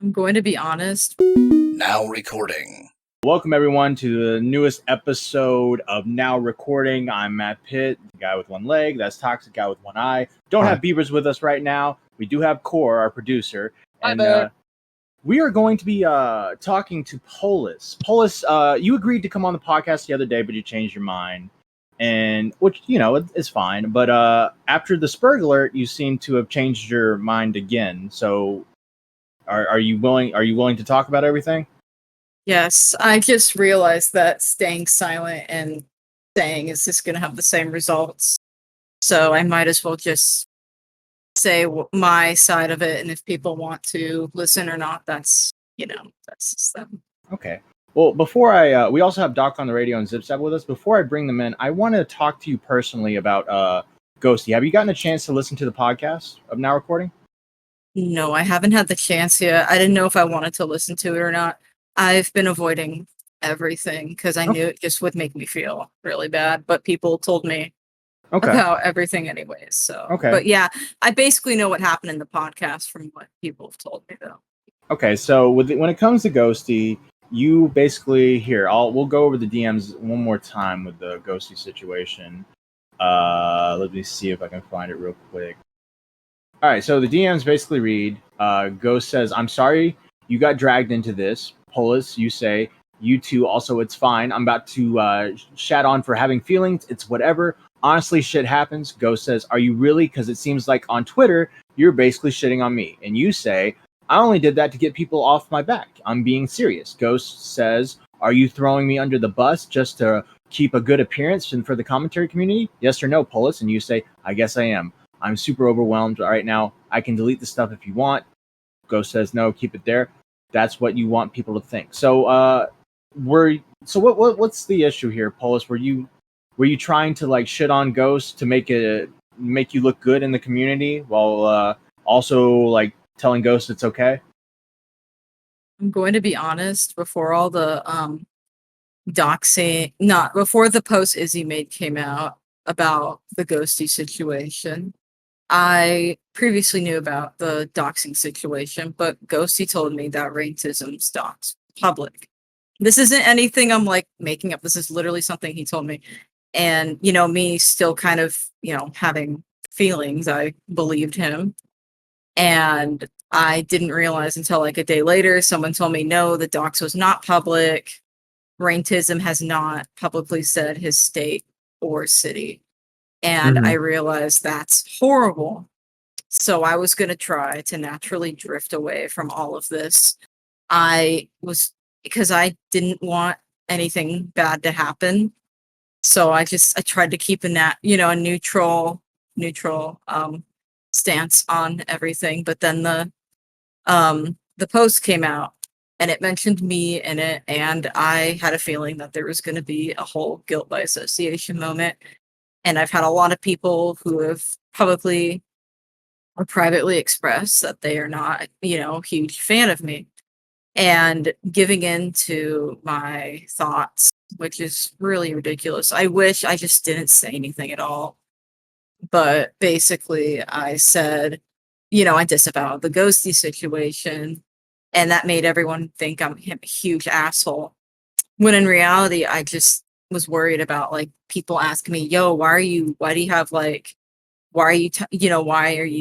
I'm going to be honest. Now recording. Welcome everyone to the newest episode of Now Recording. I'm Matt Pitt, the guy with one leg. That's Toxic, guy with one eye. Don't have Beavers with us right now. We do have Core, our producer. And we are going to be talking to Polus. Polus, you agreed to come on the podcast the other day, but you changed your mind. And which, you know, is fine. But after the Sperg alert, you seem to have changed your mind again. So are you willing to talk about everything? Yes, I just realized that staying silent and saying is just going to have the same results. So I might as well just say my side of it. And if people want to listen or not, that's just them. Okay. Well, before we also have Doc on the radio and ZipZap with us. Before I bring them in, I want to talk to you personally about Ghosty. Have you gotten a chance to listen to the podcast of Now Recording? No, I haven't had the chance yet. I didn't know if I wanted to listen to it or not. I've been avoiding everything because I knew it just would make me feel really bad. But people told me about everything anyways. So, but yeah, I basically know what happened in the podcast from what people have told me though. Okay, so when it comes to Ghosty, you basically we'll go over the DMs one more time with the Ghosty situation. Let me see if I can find it real quick. All right, so the DMs basically read, Ghost says, "I'm sorry you got dragged into this." Polus, you say, "You too, also it's fine. I'm about to shat on for having feelings. It's whatever. Honestly, shit happens." Ghost says, "Are you really? Because it seems like on Twitter, you're basically shitting on me." And you say, "I only did that to get people off my back. I'm being serious." Ghost says, "Are you throwing me under the bus just to keep a good appearance and for the commentary community? Yes or no, Polus?" And you say, "I guess I am. I'm super overwhelmed right now. I can delete the stuff if you want." Ghost says, "No, keep it there. That's what you want people to think." So, what's the issue here, Polus? Were you trying to like shit on Ghost to make you look good in the community while also like telling Ghost it's okay? I'm going to be honest. Before all the doxxing, not before the post Izzy made came out about the Ghosty situation, I previously knew about the doxing situation, but Ghosty told me that racism's doxed public. This isn't anything I'm like making up. This is literally something he told me. And, me still kind of, having feelings, I believed him. And I didn't realize until like a day later, someone told me, no, the dox was not public. Raintism has not publicly said his state or city. And I realized that's horrible. So I was going to try to naturally drift away from all of this. Because I didn't want anything bad to happen. So I tried to keep a neutral stance on everything. But then the post came out and it mentioned me in it. And I had a feeling that there was going to be a whole guilt by association moment. And I've had a lot of people who have publicly or privately expressed that they are not, a huge fan of me. And giving in to my thoughts, which is really ridiculous. I wish I just didn't say anything at all. But basically, I said, I disavowed the Ghosty situation. And that made everyone think I'm a huge asshole. When in reality, I just was worried about like people asking me, "Yo, why are you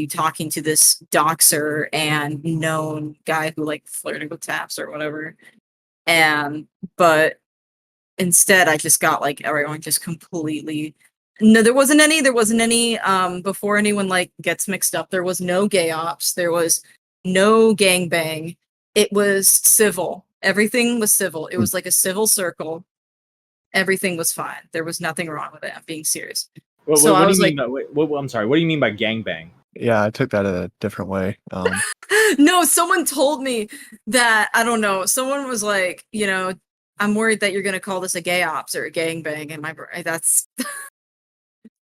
talking to this doxer and known guy who like flirting with taps or whatever?" But instead I just got like everyone just completely there wasn't any before anyone like gets mixed up, there was no gay ops, there was no gangbang. It was civil. Everything was civil. It was like a civil circle. Everything was fine. There was nothing wrong with it. I'm being serious. What do you mean? I'm sorry. What do you mean by gangbang? Yeah, I took that a different way. No, someone told me that, I don't know. Someone was like, "I'm worried that you're going to call this a gay ops or a gangbang." And my brain, that's.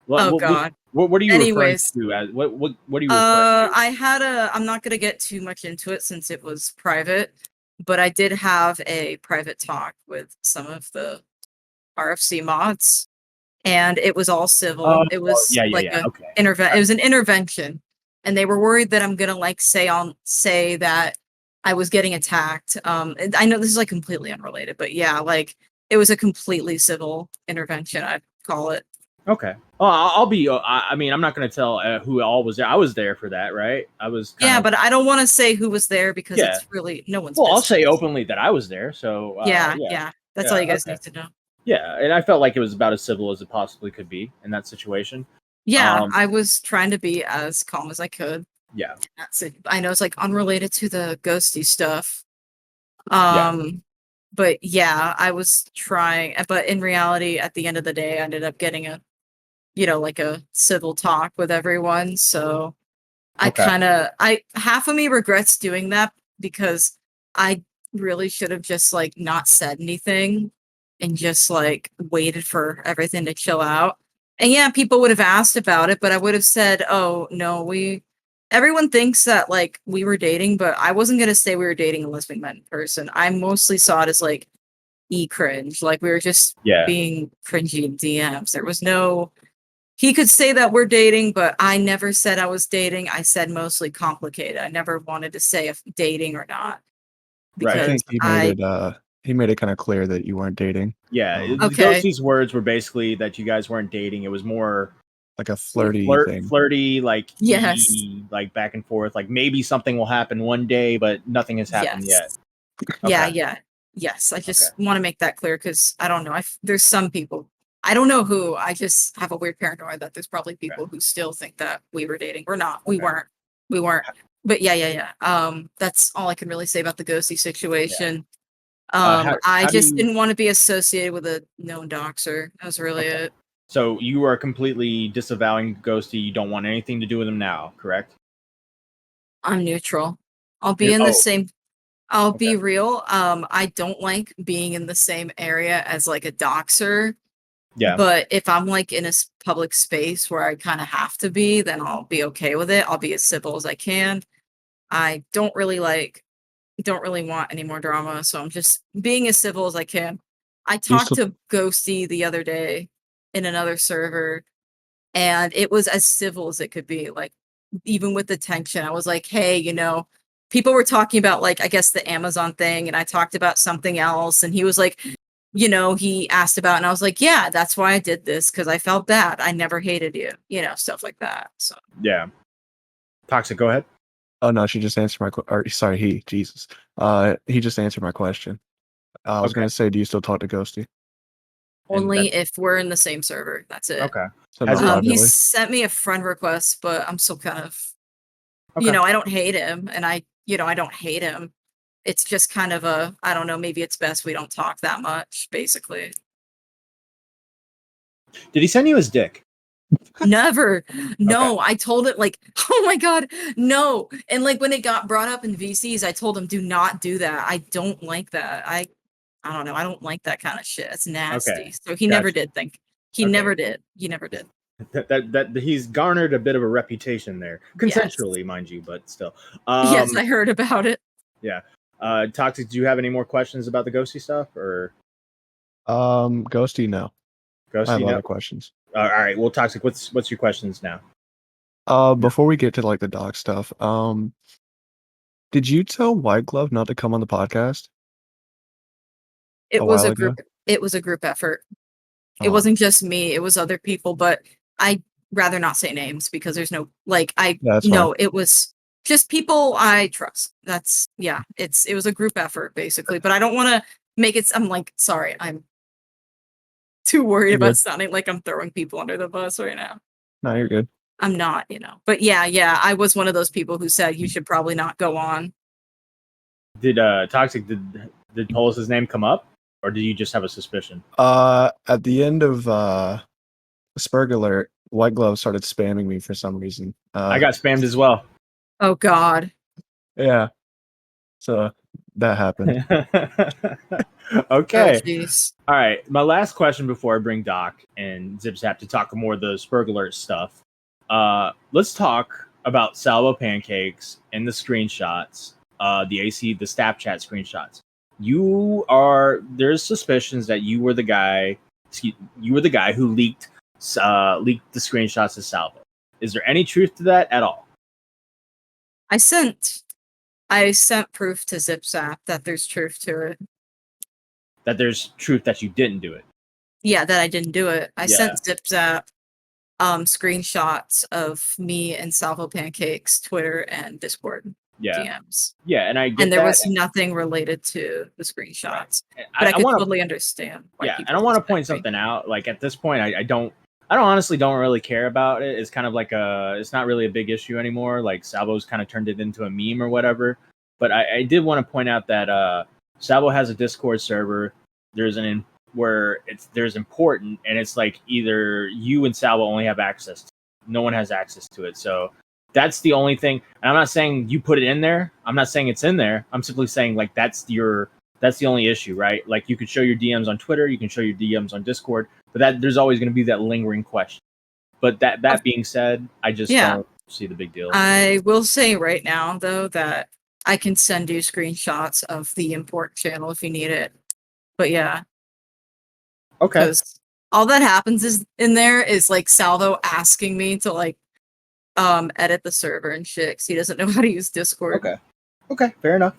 God. What are you Anyways, referring to? What are you referring to? I'm not going to get too much into it since it was private, but I did have a private talk with some of the RFC mods. And it was all civil. It was it was an intervention, and they were worried that I'm gonna like say that I was getting attacked. And I know this is like completely unrelated, but yeah, like it was a completely civil intervention, I'd call it. Okay. Oh, I'll be. I mean, I'm not going to tell who all was there. I was there for that, right? I was kind Yeah, of. but I don't want to say who was there because Yeah. it's really no one's Well, I'll business. say openly that I was there. So Yeah, yeah, yeah. That's all yeah, you guys okay. need to know. Yeah, and I felt like it was about as civil as it possibly could be in that situation. Yeah, I was trying to be as calm as I could. Yeah, That's it. I know it's like unrelated to the ghosty stuff. Yeah. But yeah, I was trying, but in reality, at the end of the day, I ended up getting a, like a civil talk with everyone. So Okay. half of me regrets doing that because I really should have just like not said anything and just like waited for everything to chill out. And yeah, people would have asked about it, but I would have said, "Oh, no, everyone thinks that like we were dating, but I wasn't going to say we were dating unless we met in person." I mostly saw it as like cringe, like we were just Yeah. being cringy in DMs. There was no he could say that we're dating, but I never said I was dating. I said mostly complicated. I never wanted to say if dating or not Right. I because think he made it kind of clear that you weren't dating. Yeah, the Okay. Ghosty's words were basically that you guys weren't dating. It was more Like a flirty thing. flirty, like Yes. like back and forth. Like maybe something will happen one day, but nothing has happened yet. Yes. Yeah, Okay. yeah. Yes. I just want to make that clear because I don't know. There's some people. I don't know who. I just have a weird paranoia that there's probably people who still think that we were dating. We're not. We Okay. weren't. We weren't. But yeah. That's all I can really say about the ghosty situation. How I do just you? didn't want to be associated with a known doxer. That was really Okay. it. So you are completely disavowing Ghosty. You don't want anything to do with him now, correct? I'm neutral. I'll be in the same. I'll Okay. be real. I don't like being in the same area as like a doxer. Yeah. But if I'm like in a public space where I kind of have to be, then I'll be okay with it. I'll be as civil as I can. I don't really want any more drama, so I'm just being as civil as I can. I You talked still to Ghosty the other day in another server, and it was as civil as it could be. Like, even with the tension, I was like, hey, people were talking about, like, I guess the Amazon thing, and I talked about something else, and he was like, he asked about, and I was like, yeah, that's why I did this, because I felt bad. I never hated you, stuff like that. So, Yeah. Toxic, go ahead. Oh no, she just answered sorry, Jesus. He just answered my question. I was Okay. gonna say, do you still talk to Ghosty? only if we're in the same server. That's it. Okay. So Has not it- He privately? sent me a friend request, but I'm still kind of, Okay. I don't hate him, and I don't hate him. It's just kind of I don't know, maybe it's best we don't talk that much, basically. Did he send you his dick? Never. No, I told it like, oh my God, no. And like when it got brought up in VCs, I told him, do not do that. I don't like that. I don't know. I don't like that kind of shit. It's nasty. So he never Gotcha. did He Okay. never did. He never did. That he's garnered a bit of a reputation there, consensually, mind you, but still. Yes, I heard about it. Yeah. Toxic, do you have any more questions about the Ghosty stuff or Ghosty, no. I have Ghosty? No. other questions. All right. Well, Toxic, what's your questions now? Before we get to like the dog stuff, did you tell White Glove not to come on the podcast? It A was while a ago? group. It was a group effort. It Oh. wasn't just me. It was other people, but I'd rather not say names because there's no like Yeah, that's fine. it was just people I trust. That's it was a group effort basically, but I don't want to make it. I'm like, sorry, I'm too worried You're about good. sounding like I'm throwing people under the bus right now. No, you're good. I'm not, But yeah, I was one of those people who said you should probably not go on. Did Toxic did Polus's name come up, or did you just have a suspicion? At the end of Sperg alert, White Glove started spamming me for some reason. I got spammed as well. Oh God. Yeah. So that happened. Okay. Oh, jeez. All right. My last question before I bring Doc and ZipZap to talk more of the Sperg alert stuff. Let's talk about Salvo Pancakes and the screenshots. The Snapchat screenshots. There's suspicions that you were the guy who leaked the screenshots to Salvo. Is there any truth to that at all? I sent I sent proof to ZipZap that there's truth to it. That there's truth that you didn't do it. Yeah, that I didn't do it. I Yeah. sent ZipZap screenshots of me and Salvo Pancakes Twitter and Discord Yeah. DMs. Yeah, and I get And there that. was nothing related to the screenshots. And But I could wanna, totally understand why yeah, people and I want to suspect point me. something out. Like at this point, I don't honestly don't really care about it. It's kind of like it's not really a big issue anymore. Like Salvo's kind of turned it into a meme or whatever. But I did want to point out that Salvo has a Discord server. There's there's important, and it's like either you and Salvo only have access to it. No one has access to it. So that's the only thing. And I'm not saying you put it in there. I'm not saying it's in there. I'm simply saying like that's the only issue, right? Like you could show your DMs on Twitter, you can show your DMs on Discord, but that there's always going to be that lingering question. But that being said, I just don't see the big deal. I will say right now though that I can send you screenshots of the import channel if you need it. But yeah. Okay. Because all that happens is in there is like Salvo asking me to like edit the server and shit because he doesn't know how to use Discord. Okay, fair enough.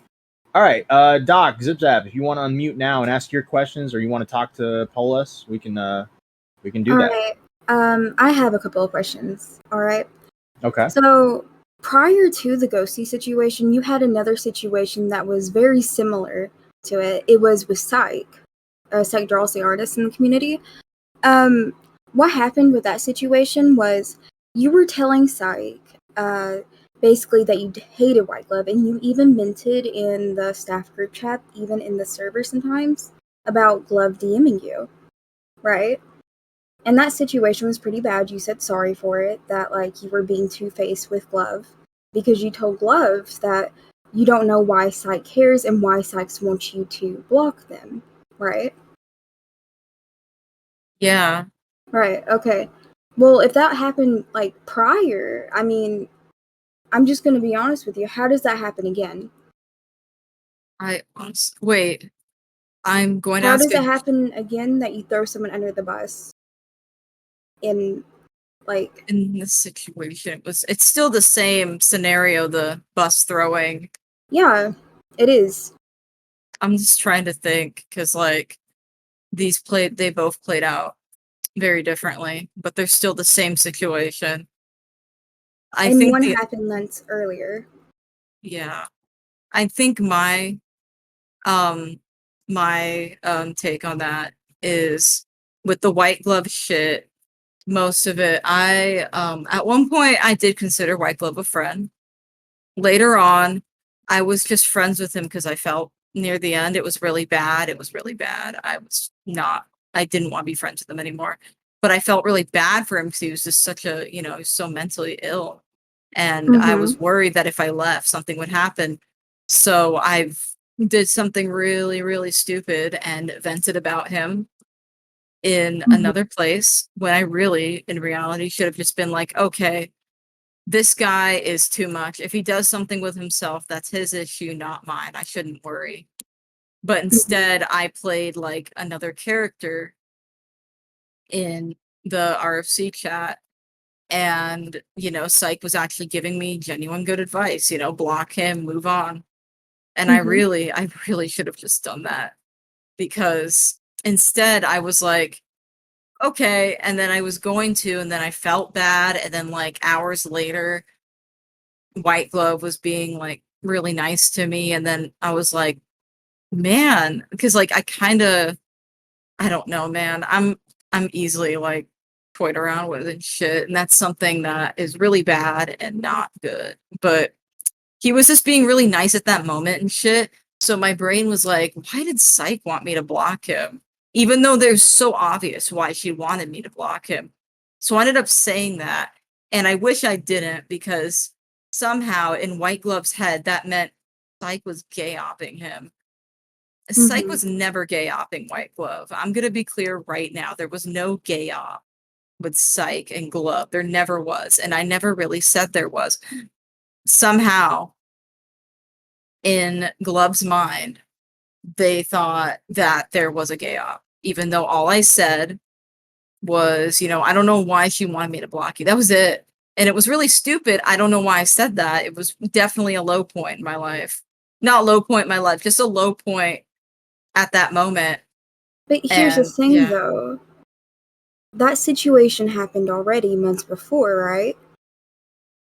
All right, Doc, ZipZap, if you want to unmute now and ask your questions, or you want to talk to Polus, we can do All that. right. I have a couple of questions. All right. Okay. So prior to the Ghosty situation, you had another situation that was very similar to it. It was with Psych, a Psych Drawsy artist in the community. What happened with that situation was you were telling Psych, basically that you hated White Glove, and you even minted in the staff group chat, even in the server sometimes, about Glove DMing you, right? And that situation was pretty bad. You said sorry for it, that like you were being two-faced with Glove, because you told Glove that you don't know why Psych cares and why Psych wants you to block them, right? Yeah. Right, okay. Well, if that happened like prior, I mean, I'm just going to be honest with you. How does that happen again? Wait. I'm going to How ask does it happen again that you throw someone under the bus? In this situation, it's still the same scenario, the bus throwing. Yeah, it is. I'm just trying to think because like they both played out very differently, but they're still the same situation. I and think one happened months earlier. Yeah. I think my take on that is with the White Glove shit, most of it I at one point I did consider White Glove a friend. Later on, I was just friends with him because I felt near the end it was really bad. It was really bad. I didn't want to be friends with him anymore. But I felt really bad for him because he was just such a, he was so mentally ill. And I was worried that if I left, something would happen. So I did something really, really stupid and vented about him in another place when I really, in reality, should have just been like, okay, this guy is too much. If he does something with himself, that's his issue, not mine. I shouldn't worry. But instead, I played like another character in the RFC chat. And, Psych was actually giving me genuine good advice, block him, move on. And I really should have just done that. Because instead I was like, okay, and then I was going to, and then I felt bad, and then like hours later, White Glove was being like really nice to me, and then I was like, man, because like I don't know, man. I'm easily like toyed around with and shit, and that's something that is really bad and not good. But he was just being really nice at that moment and shit. So my brain was like, why did Psych want me to block him? Even though there's so obvious why she wanted me to block him. So I ended up saying that. And I wish I didn't because somehow in White Glove's head, that meant Psych was gay-opping him. Psych was never gay-opping White Glove. I'm going to be clear right now. There was no gay-op with Psych and Glove. There never was. And I never really said there was. Somehow, in Glove's mind, they thought that there was a gay op, even though all I said was, I don't know why she wanted me to block you. That was it. And it was really stupid. I don't know why I said that. It was definitely a low point in my life. Not low point in my life, just a low point at that moment. But here's the And thing, yeah. though. That situation happened already months before, right?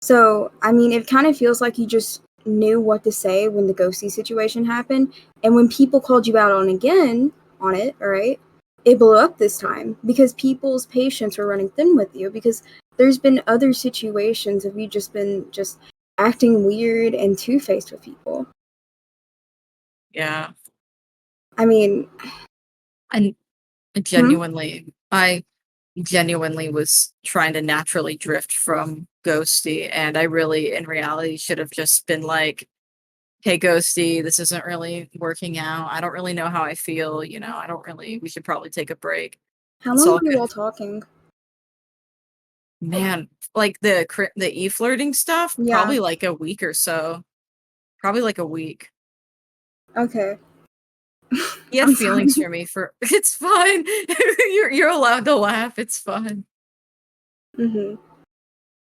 So, I mean, it kind of feels like you just knew what to say when the Ghosty situation happened. And when people called you out on it, right? It blew up this time because people's patience were running thin with you because there's been other situations of you just been just acting weird and two-faced with people. Yeah. I mean, And I genuinely was trying to naturally drift from Ghosty, and I really, in reality, should have just been like, hey, Ghosty, this isn't really working out. I don't really know how I feel. You know, we should probably take a break. how It's long all were you good. all talking? Man, like the e-flirting stuff, Yeah. probably like a week or so. Probably like a week. Okay. He had I'm feelings sorry. for me for it's fine. You're allowed to laugh. It's fine. Mm-hmm.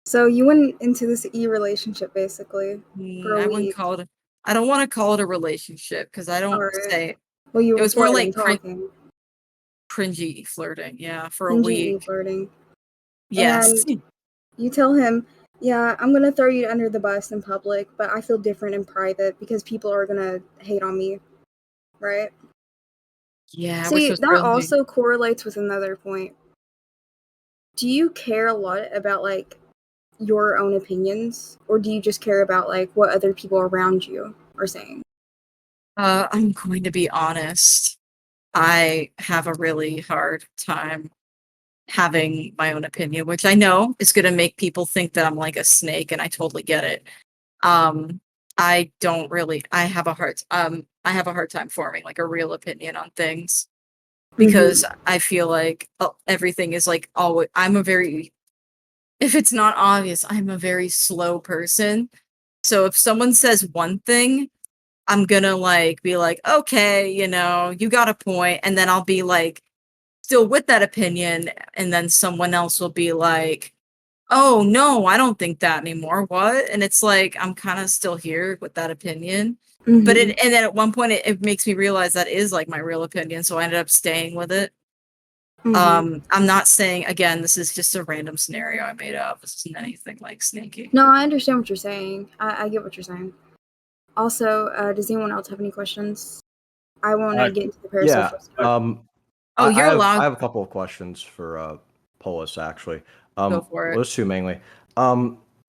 So you went into this relationship basically for a I wouldn't week. call it I don't want to call it a relationship because I don't Alright. say Well, you it were was more flirting, like talking. cringy flirting. Yeah, for a Cringy week. flirting. Yes. And you tell him, yeah, I'm gonna throw you under the bus in public, but I feel different in private because people are gonna hate on me, right? Yeah, which See, was that really also correlates with another point. Do you care a lot about, like, your own opinions, or do you just care about, like, what other people around you are saying? I'm going to be honest. I have a really hard time having my own opinion, which I know is going to make people think that I'm like a snake, and I totally get it. Um, I don't really. I have a hard time forming like a real opinion on things because I feel like everything is like always. If it's not obvious, I'm a very slow person. So if someone says one thing, I'm gonna like be like, okay, you know, you got a point, and then I'll be like still with that opinion, and then someone else will be like, oh no, I don't think that anymore. What? And it's like I'm kind of still here with that opinion. But Mhm. and then at one point it makes me realize that is like my real opinion. So I ended up staying with it. Mhm. I'm not saying again, this is just a random scenario I made up. This isn't anything like snaky. No, I understand what you're saying. I get what you're saying. Also, does anyone else have any questions? I want to get into the Yeah. parasocial stuff. Oh, you're I allowed. have a couple of questions for Polus actually. Go for it. Those two mainly.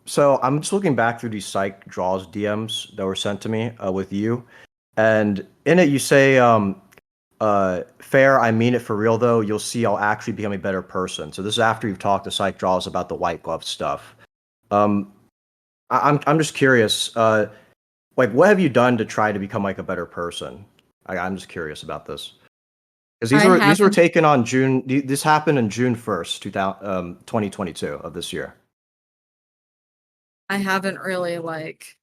So I'm just looking back through these psych draws DMs that were sent to me with you, and in it you say, "Fair, I mean it for real though. You'll see, I'll actually become a better person." So this is after you've talked to psych draws about the white glove stuff. Um, I'm just curious. Like, what have you done to try to become like a better person? I'm just curious about this. Because I these were haven't taken on June. This happened in June 1st, 2022 of this year. I haven't really like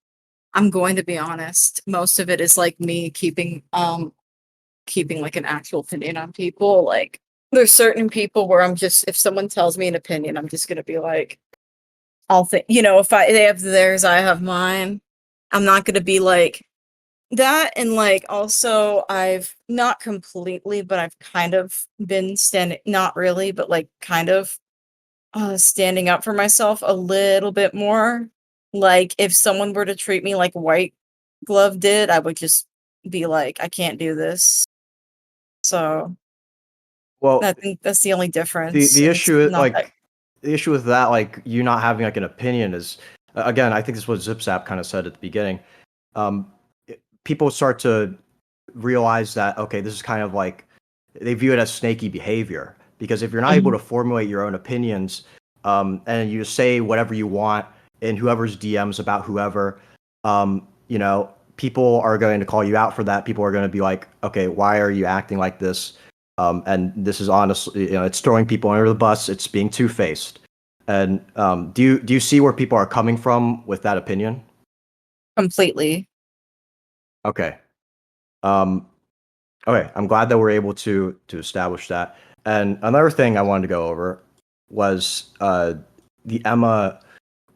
I'm going to be honest. Most of it is like me keeping like an actual opinion on people. Like there's certain people where I'm just if someone tells me an opinion, I'm just gonna be like, I'll think if they have theirs, I have mine. I'm not gonna be like that. And like also I've not completely, but I've kind of been standing not really, but like kind of standing up for myself a little bit more. Like if someone were to treat me like White Glove did, I would just be like, I can't do this. So I Well, think that's the only the difference. the And it's issue not that like the issue with that, like you not having like an opinion is again, I think this is what ZipZap kind of said at the beginning. People start to realize that okay, this is kind of like they view it as snaky behavior because if you're not able to formulate your own opinions, and you say whatever you want in whoever's DMs about whoever, people are going to call you out for that. People are going to be like, okay, why are you acting like this? And this is honestly, it's throwing people under the bus. It's being two-faced. And do you see where people are coming from with that opinion? completely. Okay. Um, okay. I'm glad that we're able to establish that. And another thing I wanted to go over was the Emma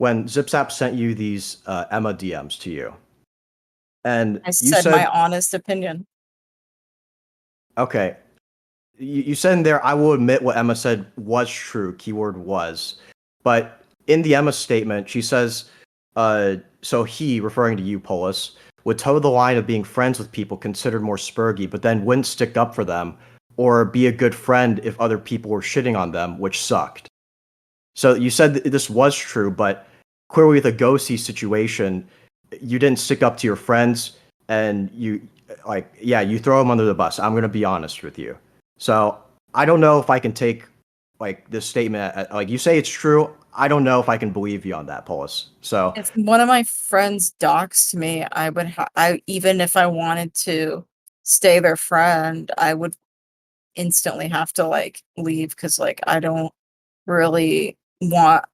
when ZipZap sent you these Emma DMs to you, and I you said my said, honest opinion. okay, you said in there, I will admit what Emma said was true, keyword was. But in the Emma statement, she says, so he, referring to you, Polus, would toe the line of being friends with people considered more spurgy, but then wouldn't stick up for them or be a good friend if other people were shitting on them, which sucked. So you said that this was true, but clearly with a Ghosty situation, you didn't stick up to your friends and you you throw them under the bus. I'm going to be honest with you. So I don't know if I can take like this statement, like you say it's true. I don't know if I can believe you on that, Polus. So If one of my friends doxed me, I would I even if I wanted to stay their friend, I would instantly have to like leave because like I don't really want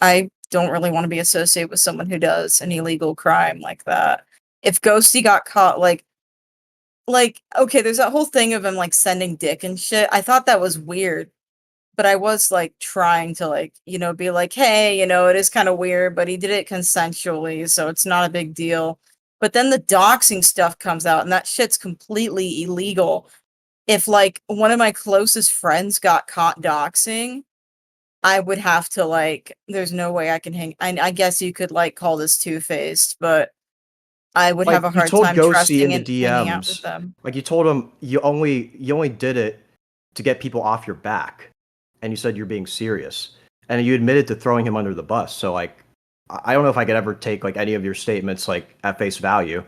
to be associated with someone who does an illegal crime like that. If Ghosty got caught like okay, there's that whole thing of him like sending dick and shit. I thought that was weird, but I was like trying to like, be like, hey, it is kind of weird, but he did it consensually, so it's not a big deal. But then the doxing stuff comes out and that shit's completely illegal. If like one of my closest friends got caught doxing, I would have to like there's no way I can I guess you could like call this two-faced, but I would have like a you hard told time Ghosty in trusting the and hanging out with DMs, them. like you told him you only did it to get people off your back, and you said you're being serious, and you admitted to throwing him under the bus. So like, I don't know if I could ever take like any of your statements like at face value.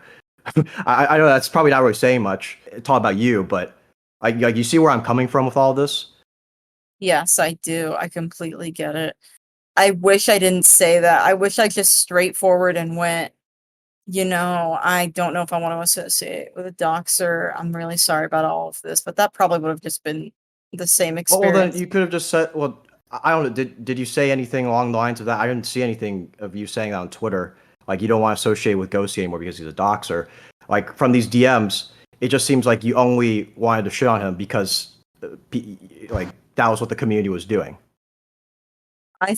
I know that's probably not really saying much. It's all about you, but like you see where I'm coming from with all this. Yes, I do. I completely get it. I wish I didn't say that. I wish I just straightforward and went, I don't know if I want to associate with a doxer. I'm really sorry about all of this, but that probably would have just been the same Well, then experience. you could have just said, well, I don't know. Did you say anything along the lines of that? I didn't see anything of you saying that on Twitter. Like you don't want to associate with Ghosty anymore because he's a doxer. Like from these DMs, it just seems like you only wanted to shit on him because like that was what the community was doing. I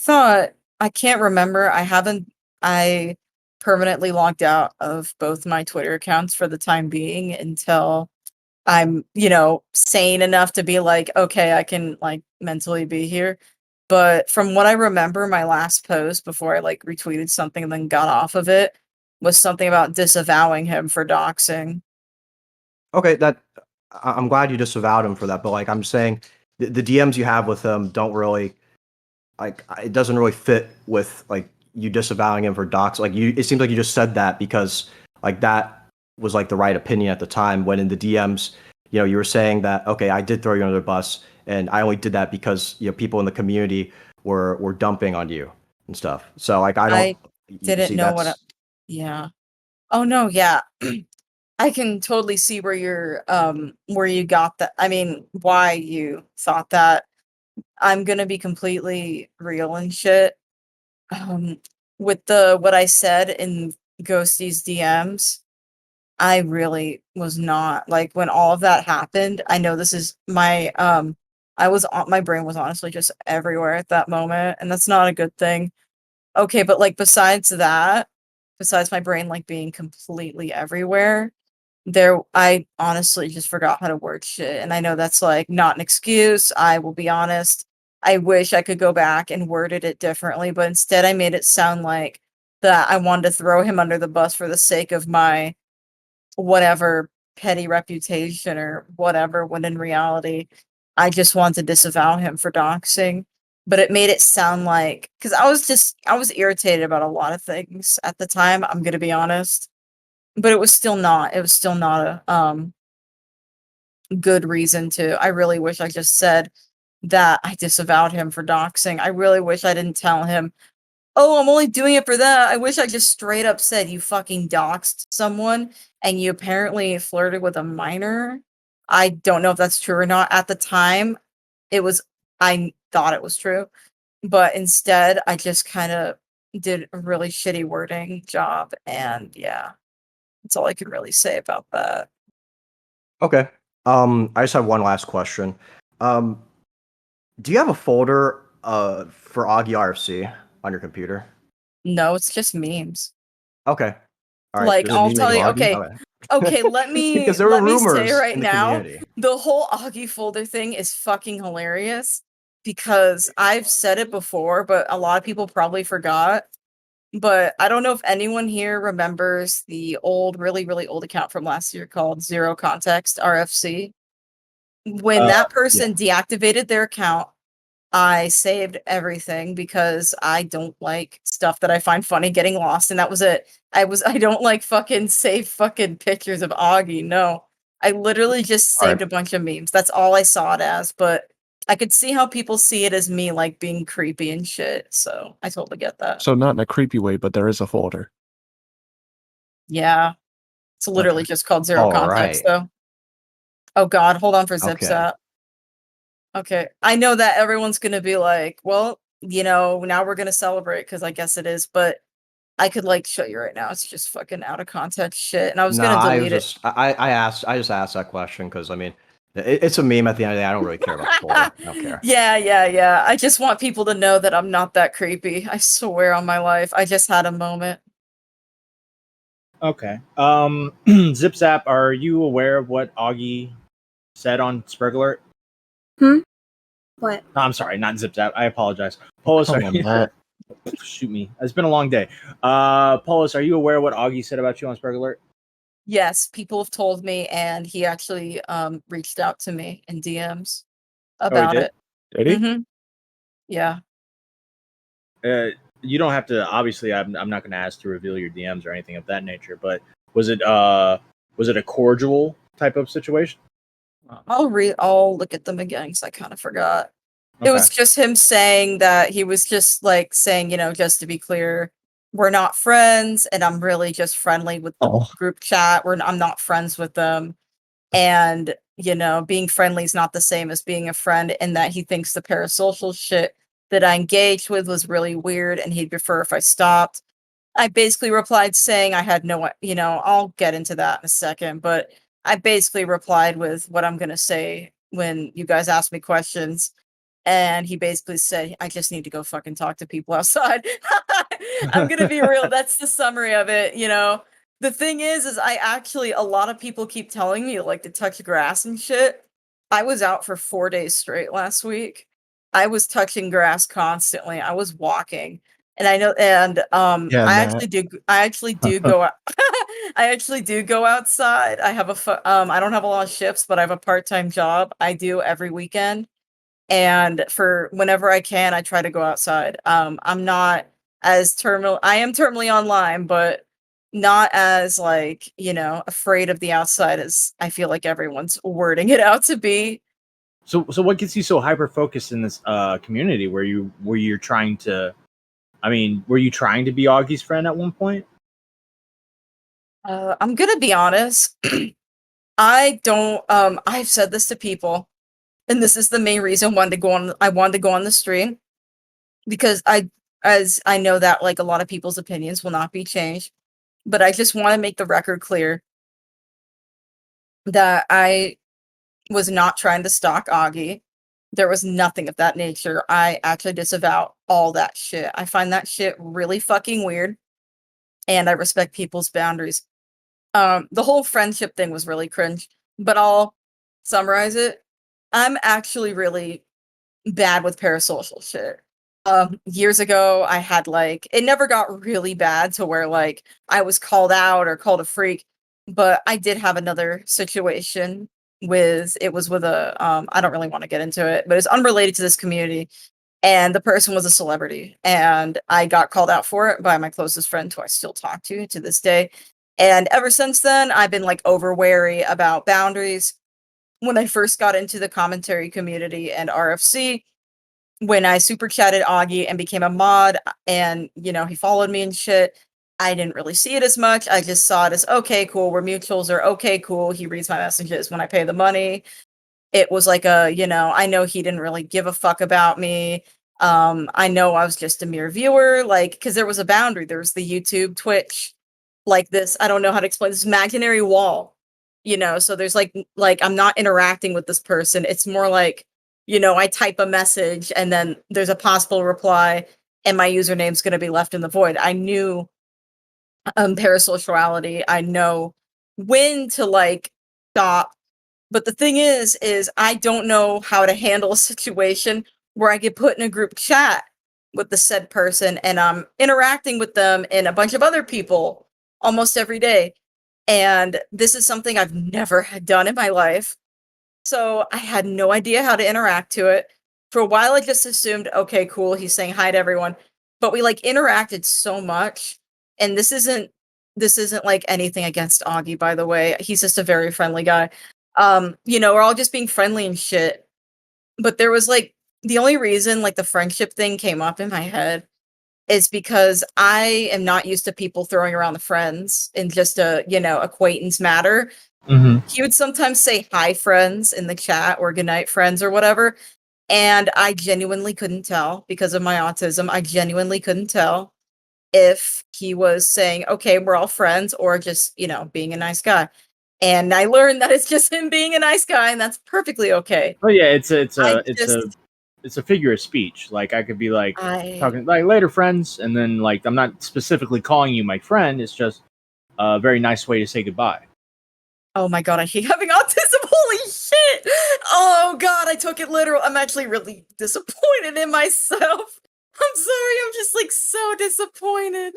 can't remember. I permanently logged out of both my Twitter accounts for the time being until I'm, sane enough to be like, okay, I can like mentally be here. But from what I remember, my last post before I like retweeted something and then got off of it was something about disavowing him for doxing. Okay, I'm glad you disavowed him for that, but like I'm saying, the DMs you have with him don't really like it doesn't really fit with like you disavowing him for docs. Like you, it seems like you just said that because like that was like the right opinion at the time. When in the DMs, you were saying that okay, I did throw you under the bus, and I only did that because people in the community were dumping on you and stuff. So like I don't I you didn't see know what that's yeah. Oh no, yeah. I can totally see where you got that. I mean, why you thought that. I'm gonna be completely real and shit. Um, with the what I said in Ghosty's DMs, I really was not like when all of that happened. I know this is my brain was honestly just everywhere at that moment, and that's not a good thing. Okay, but like besides my brain like being completely everywhere, I honestly just forgot how to word shit, and I know that's like not an excuse. I will be honest. I wish I could go back and worded it differently, but instead I made it sound like that I wanted to throw him under the bus for the sake of my whatever petty reputation or whatever, when in reality, I just want to disavow him for doxing. But it made it sound like because I was irritated about a lot of things at the time, I'm gonna be honest. But it was still not a good reason to. I really wish I just said that I disavowed him for doxing. I really wish I didn't tell him, oh, I'm only doing it for that. I wish I just straight up said you fucking doxed someone and you apparently flirted with a minor. I don't know if that's true or not. At the time, I thought it was true. But instead, I just kind of did a really shitty wording job. And yeah, that's all I can really say about that. okay. I just have one last question. Um, do you have a folder for Augie RFC on your computer? No, it's just memes. Okay. All right. Like There's a I'll meme tell named you. Augie? Okay, okay. Let Because there were me say rumors right in the now, community. the whole Augie folder thing is fucking hilarious because I've said it before, but a lot of people probably forgot. But I don't know if anyone here remembers the old, really, really old account from last year called Zero Context RFC. When that Yeah. person deactivated their account, I saved everything because I don't like stuff that I find funny getting lost, and that was it. I don't like fucking save fucking pictures of Augie. No. I literally just All right. saved a bunch of memes. That's all I saw it as, but I could see how people see it as me like being creepy and shit. So I totally get that. So not in a creepy way, but there is a folder. Yeah. It's literally just called Zero All Context right. though. Oh god, hold on for Okay. ZipZap. Okay. I know that everyone's gonna be like, well, now we're gonna celebrate because I guess it is, but I could like show you right now. It's just fucking out of context shit. And I was Nah, gonna I delete it. just I just asked that question because I mean it's a meme at the end of the day. I don't really care about the folder. I don't care. Yeah. I just want people to know that I'm not that creepy. I swear on my life. I just had a moment. Okay. ZipZap, are you aware of what Augie said on Sperg Alert? What? No, I'm sorry, not ZipZap. I apologize. Polus, Come are on, you... Matt. Shoot me. It's been a long day. Polus, are you aware of what Augie said about you on Sperg Alert? Yes, people have told me, and he actually reached out to me in DMs about did? it. Did he? Mm-hmm. Yeah. You don't have to. Obviously, I'm not going to ask to reveal your DMs or anything of that nature. But was it a cordial type of situation? I'll look at them again because I kind of forgot. It Okay. was just him saying that he was just like saying, just to be clear, we're not friends, and I'm really just friendly with the Oh. group chat. I'm not friends with them. And, being friendly is not the same as being a friend, and that he thinks the parasocial shit that I engaged with was really weird and he'd prefer if I stopped. I basically replied saying I had I'll get into that in a second, but I basically replied with what I'm going to say when you guys ask me questions. And he basically said, I just need to go fucking talk to people outside. I'm going to be real. That's the summary of it. The thing is a lot of people keep telling me like to touch grass and shit. I was out for 4 days straight last week. I was touching grass constantly. I was walking. And I know, and Yeah, I Matt. actually do go out. I actually do go outside. I don't have a lot of shifts, but I have a part-time job I do every weekend. And for whenever I can, I try to go outside. I'm not as terminal. I am terminally online, but not as like, afraid of the outside as I feel like everyone's wording it out to be. So what gets you so hyper focused in this community where you're trying to? I mean, were you trying to be Augie's friend at one point? I'm gonna be honest. I don't. I've said this to people, and this is the main reason I wanted to go on the stream because as I know that like a lot of people's opinions will not be changed, but I just want to make the record clear that I was not trying to stalk Augie. There was nothing of that nature. I actually disavow all that shit. I find that shit really fucking weird, and I respect people's boundaries. The whole friendship thing was really cringe, but I'll summarize it. I'm actually really bad with parasocial shit. Years ago, I had like it never got really bad to where like I was called out or called a freak, but I did have another situation with it was with a I don't really want to get into it, but it's unrelated to this community. And the person was a celebrity, and I got called out for it by my closest friend, who I still talk to this day. And ever since then, I've been like over wary about boundaries. When I first got into the commentary community and RFC, when I super chatted Augie and became a mod, and he followed me and shit, I didn't really see it as much. I just saw it as okay, cool. We're mutuals, or okay, cool. He reads my messages when I pay the money. It was like I know he didn't really give a fuck about me. I know I was just a mere viewer, like, because there was a boundary. There was the YouTube, Twitch, like this. I don't know how to explain this imaginary wall, so there's like I'm not interacting with this person. It's more like, I type a message and then there's a possible reply. and my username's going to be left in the void. I knew parasociality. I know when to like stop. But the thing is I don't know how to handle a situation where I get put in a group chat with the said person and I'm interacting with them and a bunch of other people almost every day. And this is something I've never had done in my life. So I had no idea how to interact to it. For a while, I just assumed, okay, cool, he's saying hi to everyone. But we like interacted so much. And this isn't like anything against Augie, by the way. He's just a very friendly guy. You know, we're all just being friendly and shit. But there was like the only reason like the friendship thing came up in my head is because I am not used to people throwing around the friends in just a, you know, acquaintance matter. Mm-hmm. He would sometimes say hi friends in the chat or goodnight friends or whatever. And I genuinely couldn't tell because of my autism. I genuinely couldn't tell if he was saying, okay, we're all friends or just, you know, being a nice guy. And I learned that it's just him being a nice guy and that's perfectly okay. Oh yeah, it's a figure of speech. Like I could be like talking like later friends, and then like I'm not specifically calling you my friend. It's just a very nice way to say goodbye. Oh my god, I hate having autism. Holy shit. Oh god, I took it literal. I'm actually really disappointed in myself. I'm sorry, I'm just like so disappointed.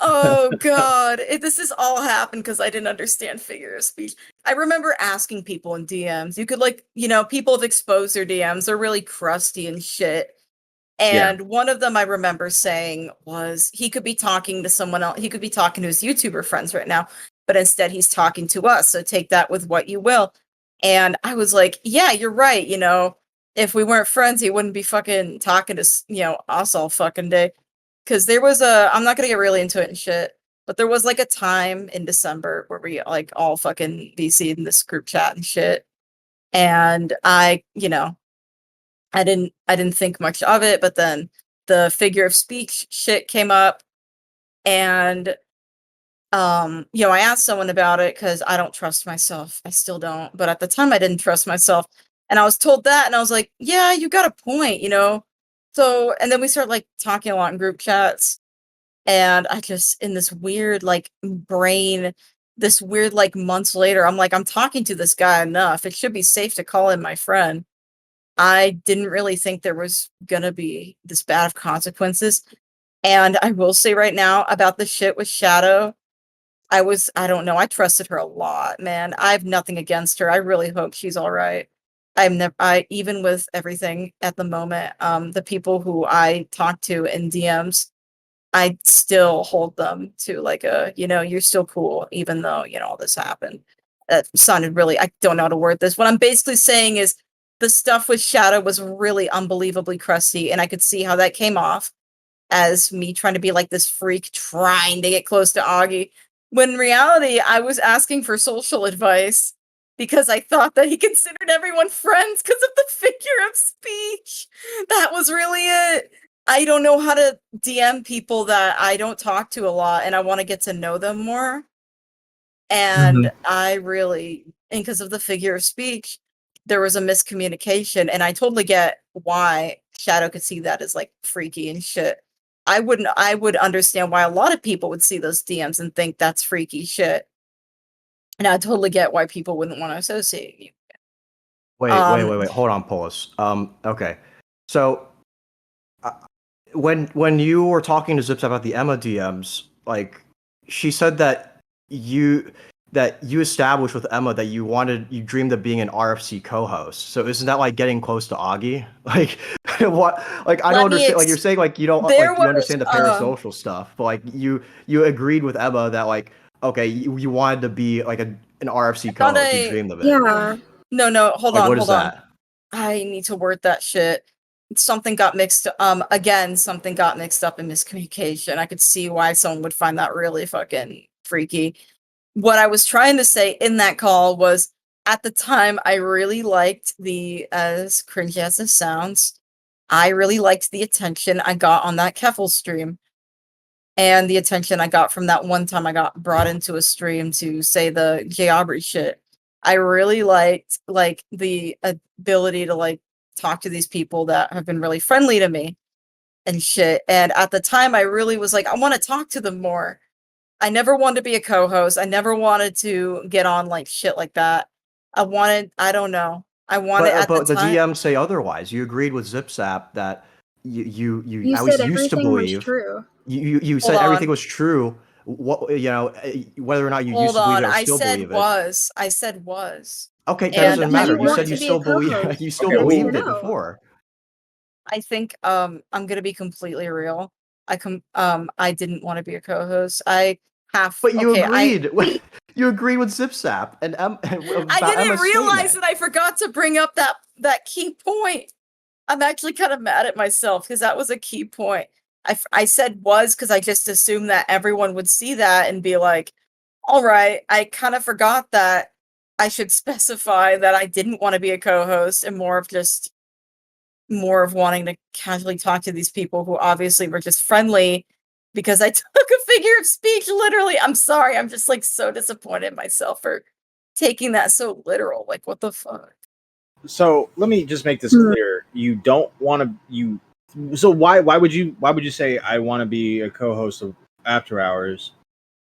Oh god, this has all happened because I didn't understand figure of speech. I remember asking people in DMs. You could like, you know, people have exposed their DMs. They're really crusty and shit. And one of them I remember saying was he could be talking to someone else. He could be talking to his YouTuber friends right now, but instead he's talking to us. So take that with what you will. And I was like, yeah, you're right. You know, if we weren't friends, he wouldn't be fucking talking to, you know, us all fucking day. Cause there was I'm not gonna get really into it and shit, but there was like a time in December where we like all fucking VC'd in this group chat and shit. And I, you know, I didn't think much of it, but then the figure of speech shit came up and you know, I asked someone about it because I don't trust myself. I still don't. But at the time I didn't trust myself. And I was told that and I was like, yeah, you got a point, you know? So and then we started like talking a lot in group chats. And I just in this weird like brain, this weird like months later, I'm like, I'm talking to this guy enough. It should be safe to call him my friend. I didn't really think there was gonna be this bad of consequences. And I will say right now about the shit with Shadow, I don't know, I trusted her a lot, man. I have nothing against her. I really hope she's all right. Even with everything at the moment, the people who I talk to in DMs, I still hold them to like a, you know, you're still cool, even though, you know, all this happened. That sounded really, I don't know how to word this. What I'm basically saying is the stuff with Shadow was really unbelievably crusty, and I could see how that came off as me trying to be like this freak trying to get close to Augie. When in reality, I was asking for social advice because I thought that he considered everyone friends because of the figure of speech. That was really it. I don't know how to DM people that I don't talk to a lot and I want to get to know them more. And and because of the figure of speech, there was a miscommunication, and I totally get why Shadow could see that as like freaky and shit. I would understand why a lot of people would see those DMs and think that's freaky shit. And I totally get why people wouldn't want to associate you. Wait. Hold on, Polus. Okay. So, when you were talking to ZipZap about the Emma DMs, like she said that you established with Emma that you dreamed of being an RFC co-host. So isn't that like getting close to Augie? Like what? Like I don't understand. Like you're saying like you don't like you understand the parasocial stuff, but like you agreed with Emma that like okay you wanted to be like an RFC co-host. You dreamed of it. Yeah. No, hold Like, on, what hold is on. that? I need to word that shit. Something got mixed something got mixed up in miscommunication. I could see why someone would find that really fucking freaky. What I was trying to say in that call was at the time I really liked as cringy as it sounds, I really liked the attention I got on that Keffel stream. And the attention I got from that one time I got brought into a stream to say the J. Aubrey shit. I really liked like the ability to like talk to these people that have been really friendly to me. and shit. And at the time, I really was like, I want to talk to them more. I never wanted to be a co-host. I never wanted to get on like shit like that. I don't know. I wanted at But the the time. DMs say otherwise. You agreed with ZipZap that You at least said used to everything was believe. true. You said Hold everything on. was true. What whether or not you used Hold to believe on. it or I still said believe it. was. I said was. Okay, that And doesn't Did matter. you You want said to you be a still believe co-host? you still Okay, Yes or believed it no? before. I think I'm gonna be completely real. I didn't want to be a co-host. But you Okay, agreed. You agreed with ZipZap and I about didn't Emma's realize statement. that I forgot to bring up that key point. I'm actually kind of mad at myself because that was a key point. I said was because I just assumed that everyone would see that and be like, all right, I kind of forgot that I should specify that I didn't want to be a co-host and more of wanting to casually talk to these people who obviously were just friendly because I took a figure of speech literally. I'm sorry. I'm just like so disappointed in myself for taking that so literal. Like, what the fuck? So let me just make this Hmm. clear. You don't want to. So why would you say I want to be a co-host of After Hours,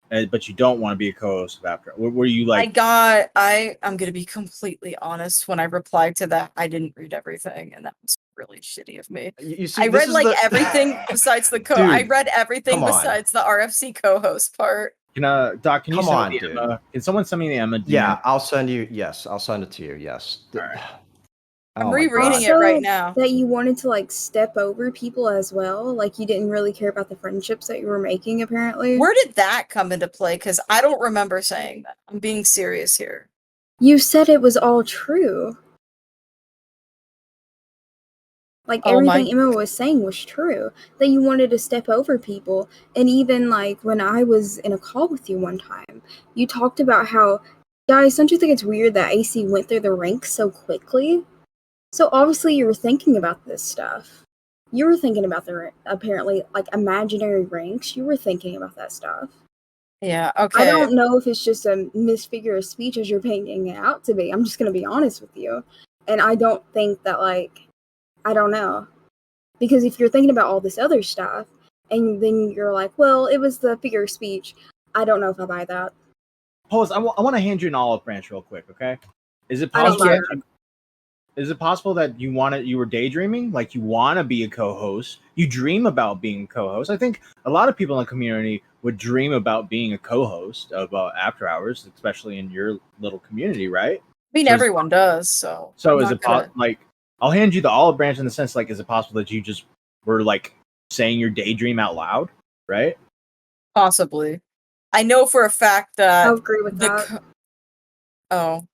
but you don't want to be a co-host of After? Were you like? I'm gonna be completely honest. When I replied to that, I didn't read everything, and that was really shitty of me. You see, I this read is like the everything besides I Dude, read everything come on. besides the RFC co-host part. Doc, can you Come send on, me the dude. Emma? Can someone send me the Emma? DM? Yeah, I'll send you. Yes, I'll send it to you. Yes. All right. I'm Oh my rereading God. it right Also, now. that you wanted to like step over people as well. Like you didn't really care about the friendships that you were making, apparently. Where did that come into play? Because I don't remember saying that. I'm being serious here. You said it was all true. Like Oh my- everything Emma was saying was true. That you wanted to step over people. And even like when I was in a call with you one time, you talked about how, guys, don't you think it's weird that AC went through the ranks so quickly? So obviously you were thinking about this stuff. You were thinking about apparently like imaginary ranks. You were thinking about that stuff. Yeah, I okay. don't know if it's just a misfigure of speech as you're painting it out to be. I'm just gonna be honest with you. And I don't think that like I don't know. Because if you're thinking about all this other stuff and then you're like, well, it was the figure of speech, I don't know if I buy that. Polus, I want to hand you an olive branch real quick, okay? Is it I don't possible? buy Is it possible that you were daydreaming, like you want to be a co-host, you dream about being a co-host? I think a lot of people in the community would dream about being a co-host of After Hours, especially in your little community, right? I mean, So everyone does, so. So I'm is not it gonna- like I'll hand you the olive branch in the sense like is it possible that you just were like saying your daydream out loud, right? Possibly. I know for a fact that I'll agree with that. Oh.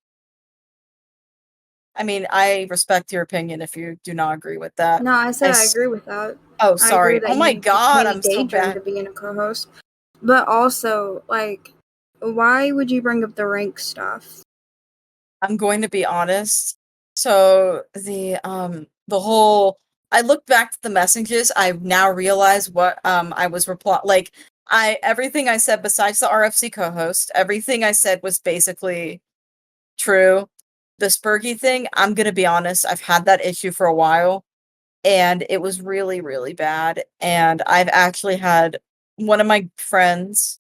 I mean, I respect your opinion if you do not agree with that. No, I said I s- agree with that. Oh, I agree sorry. that Oh my you god, maybe I'm so daydream bad. to being a co-host. But also, like, why would you bring up the rank stuff? I'm going to be honest. So the whole I looked back to the messages. I now realize what I was like everything I said besides the RFC co-host, everything I said was basically true. The Spergy thing, I'm gonna be honest, I've had that issue for a while, and it was really, really bad. And I've actually had one of my friends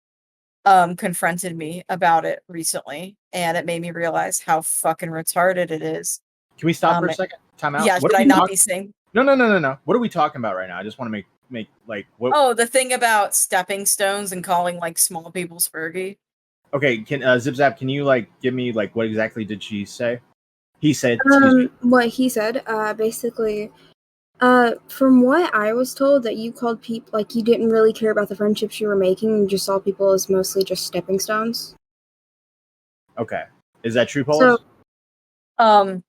confronted me about it recently, and it made me realize how fucking retarded it is. Can we stop for a second? Time out. Yeah, What should are I we not talking? be saying? No. What are we talking about right now? I just want to make like what? Oh, the thing about stepping stones and calling like small people Spergy. Okay, can ZipZap? Can you like give me like what exactly did she say? He said, excuse me. What he said, basically, from what I was told, that you called people like you didn't really care about the friendships you were making, you just saw people as mostly just stepping stones. Okay, is that true, Polus? So,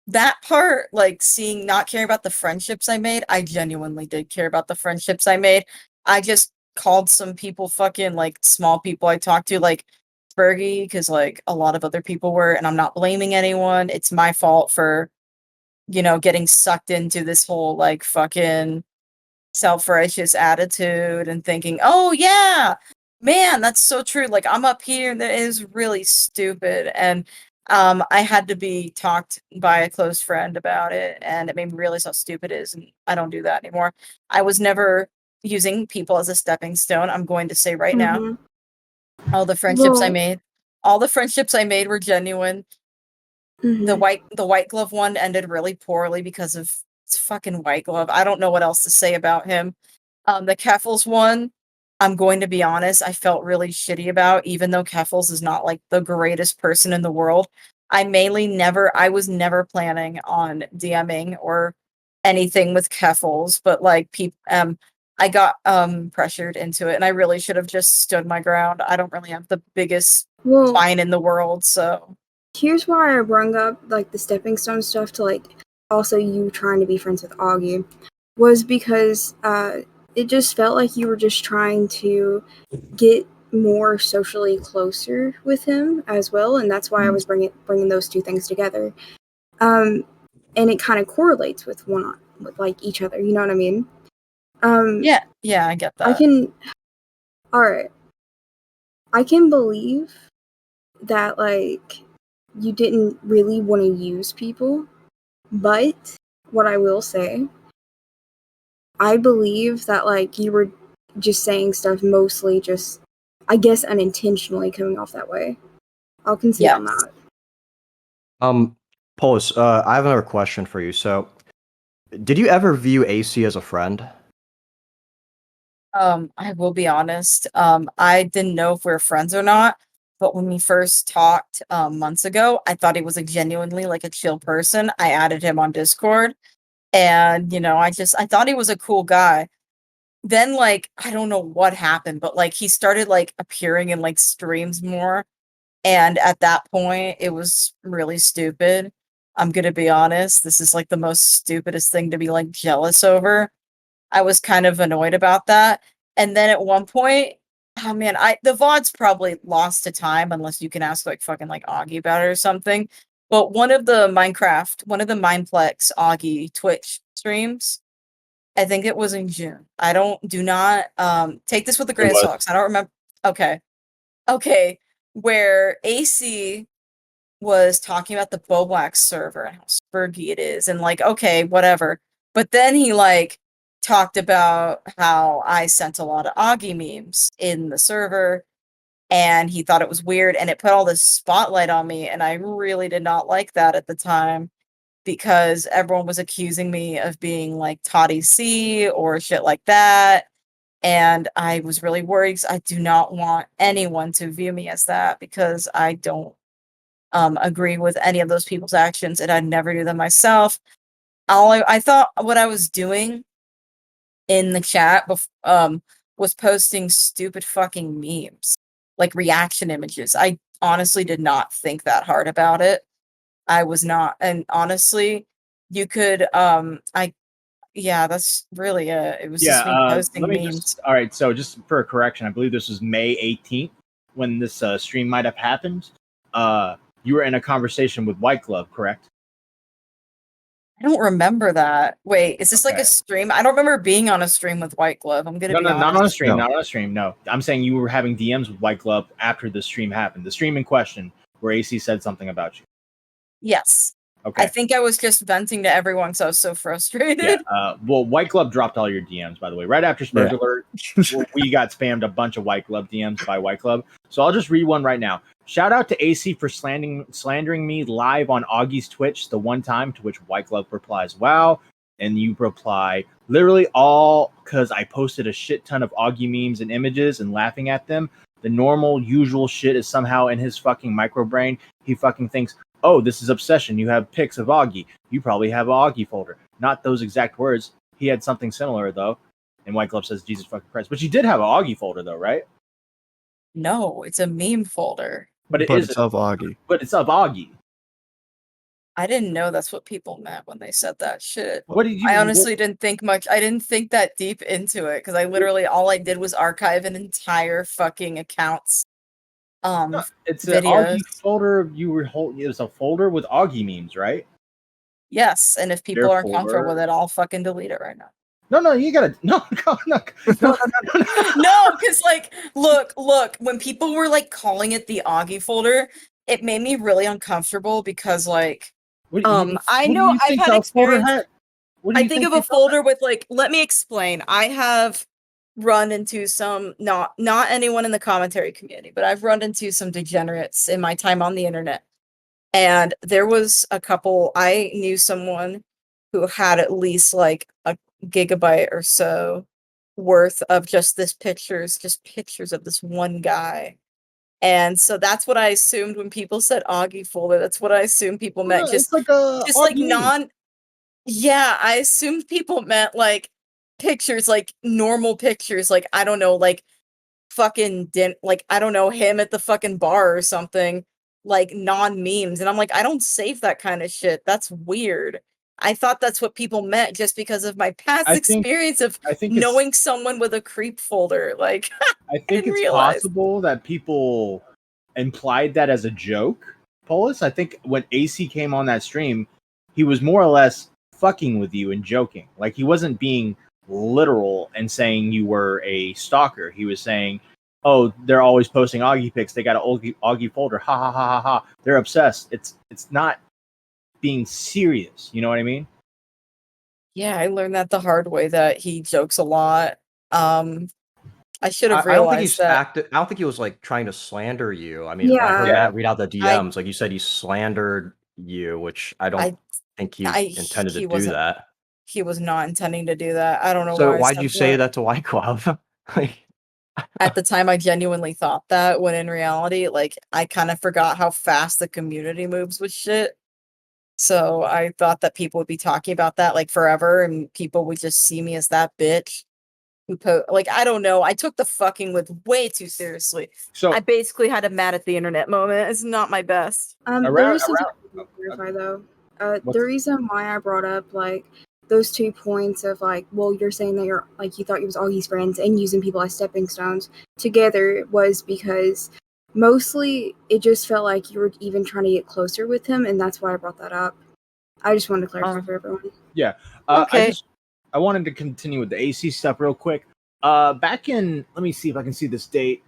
That part, like seeing not caring about the friendships I made, I genuinely did care about the friendships I made. I just called some people fucking like small people I talked to like Spergy because like a lot of other people were, and I'm not blaming anyone. It's my fault for, getting sucked into this whole like fucking self-righteous attitude and thinking, oh yeah, man, that's so true. Like I'm up here and that is really stupid. And I had to be talked by a close friend about it, and it made me realize how stupid it is, and I don't do that anymore. I was never using people as a stepping stone. I'm going to say right now, Mhm. all the friendships I Well, made, all the friendships I made were genuine. The mhm. white glove one ended really poorly because of it's fucking white glove. I don't know what else to say about him. The Keffels one, I'm going to be honest, I felt really shitty about, even though Keffels is not like the greatest person in the world. I was never planning on DMing or anything with Keffels, but like I got pressured into it, and I really should have just stood my ground. I don't really have the biggest Well, spine in the world, so here's why I brung up like the stepping stone stuff to like also you trying to be friends with Augie was because it just felt like you were just trying to get more socially closer with him as well, and that's why I was bringing those two things together. And it kind of correlates with with like each other. You know what I mean? yeah, I get that. I can. All right. I can believe that like you didn't really want to use people, but what I will say, I believe that like you were just saying stuff mostly just I guess unintentionally coming off that way. I'll concede Yeah. on that. Polus, I have another question for you. So, did you ever view AC as a friend? I will be honest. I didn't know if we are friends or not, but when we first talked months ago, I thought he was a genuinely like a chill person. I added him on Discord, and I thought he was a cool guy. Then like I don't know what happened, but like he started like appearing in like streams more, and at that point, it was really stupid. I'm gonna be honest. This is like the most stupidest thing to be like jealous over. I was kind of annoyed about that. And then at one point, oh man, the VOD's probably lost to time unless you can ask like fucking like Augie about it or something. But one of the Mineplex Augie Twitch streams, I think it was in June. Do not take this with a grain of salt. 'Cause I don't remember. Okay. Okay. Where AC was talking about the Boblax server and how spurgy it is, and like, okay, whatever. But then he like talked about how I sent a lot of Augie memes in the server, and he thought it was weird, and it put all this spotlight on me, and I really did not like that at the time because everyone was accusing me of being like Toddy C or shit like that. And I was really worried 'cause I do not want anyone to view me as that because I don't agree with any of those people's actions, and I'd never do them myself. I thought what I was doing in the chat was posting stupid fucking memes, like reaction images. I honestly did not think that hard about it. I was not, and honestly, you could that's really it. It was Yeah, just me posting let me memes. all right, so just for a correction, I believe this was May 18th when this stream might have happened. You were in a conversation with White Glove, correct? I don't remember that. Wait, is this like Okay. a stream? I don't remember being on a stream with White Glove. I'm gonna No, be no, honest. not on a stream, No. not on a stream. No, I'm saying you were having DMs with White Glove after the stream happened. The stream in question, where AC said something about you. Yes. Okay. I think I was just venting to everyone because I was so frustrated. Yeah. Well, White Glove dropped all your DMs, by the way. Right after Sperg Alert, we got spammed a bunch of White Glove DMs by White Glove. So I'll just read one right now. Shout out to AC for slandering me live on Augie's Twitch the one time, to which White Glove replies, wow. And you reply, literally all because I posted a shit ton of Augie memes and images and laughing at them. The normal, usual shit is somehow in his fucking microbrain. He fucking thinks, oh, this is obsession. You have pics of Augie. You probably have an Augie folder. Not those exact words. He had something similar, though. And White Glove says, Jesus fucking Christ. But you did have an Augie folder, though, right? No, it's a meme folder. But it's of Augie. But it's of Augie. I didn't know that's what people meant when they said that shit. What did you? I honestly didn't think much. I didn't think that deep into it because I literally all I did was archive an entire fucking account's it's an videos. Augie folder. You were holding. It was a folder with Augie memes, right? Yes, and if people aren't comfortable Therefore- with it, I'll fucking delete it right now. No, you gotta no. No, because like, look, when people were like calling it the Augie folder, it made me really uncomfortable because like What do you, I what do know you I've think had a folder experience. had? What do I you think of they a folder with like, let me explain. I have run into some not anyone in the commentary community, but I've run into some degenerates in my time on the internet. And there was a couple, I knew someone who had at least like a gigabyte or so worth of just pictures of this one guy. And so that's what I assumed when people said Augie folder. That's what I assumed people meant. It's like a Just like Augie meme. yeah, I assumed people meant like pictures, like normal pictures, like I don't know, like like I don't know, him at the fucking bar or something, like non-memes. And I'm like, I don't save that kind of shit. That's weird. I thought that's what people meant just because of my past I think experience of I think it's knowing someone with a creep folder. Like I I think didn't it's realize. possible that people implied that as a joke. Polus, I think when AC came on that stream, he was more or less fucking with you and joking. Like he wasn't being literal and saying you were a stalker. He was saying, "Oh, they're always posting Augie pics. They got an Augie folder. Ha ha ha ha ha. They're obsessed." It's not being serious. You know what I mean? Yeah, I learned that the hard way that he jokes a lot. I should have I don't think realized he's that. acted. I don't think he was like trying to slander you. I mean, when I heard Yeah. Yeah. Matt read out the I DMs, like you said, he slandered you, which I don't I think he I intended to he do wasn't that. he was not intending to do that. I don't know So why I why'd you said say that. that to White Glove? Like, At the time, I genuinely thought that, when in reality, like, I kind of forgot how fast the community moves with shit. So I thought that people would be talking about that like forever, and people would just see me as that bitch who like, I don't know. I took the fucking with way too seriously. So I basically had a mad at the internet moment. It's not my best. There around is something around I want to clarify though. what's The reason why I brought up like those 2 points of like, well, you're saying that you're like you thought you was all his friends and using people as stepping stones together was because mostly it just felt like you were even trying to get closer with him, and that's why I brought that up. I just wanted to clarify for everyone. Yeah. Okay. I wanted to continue with the AC stuff real quick. Back in, let me see if I can see this date.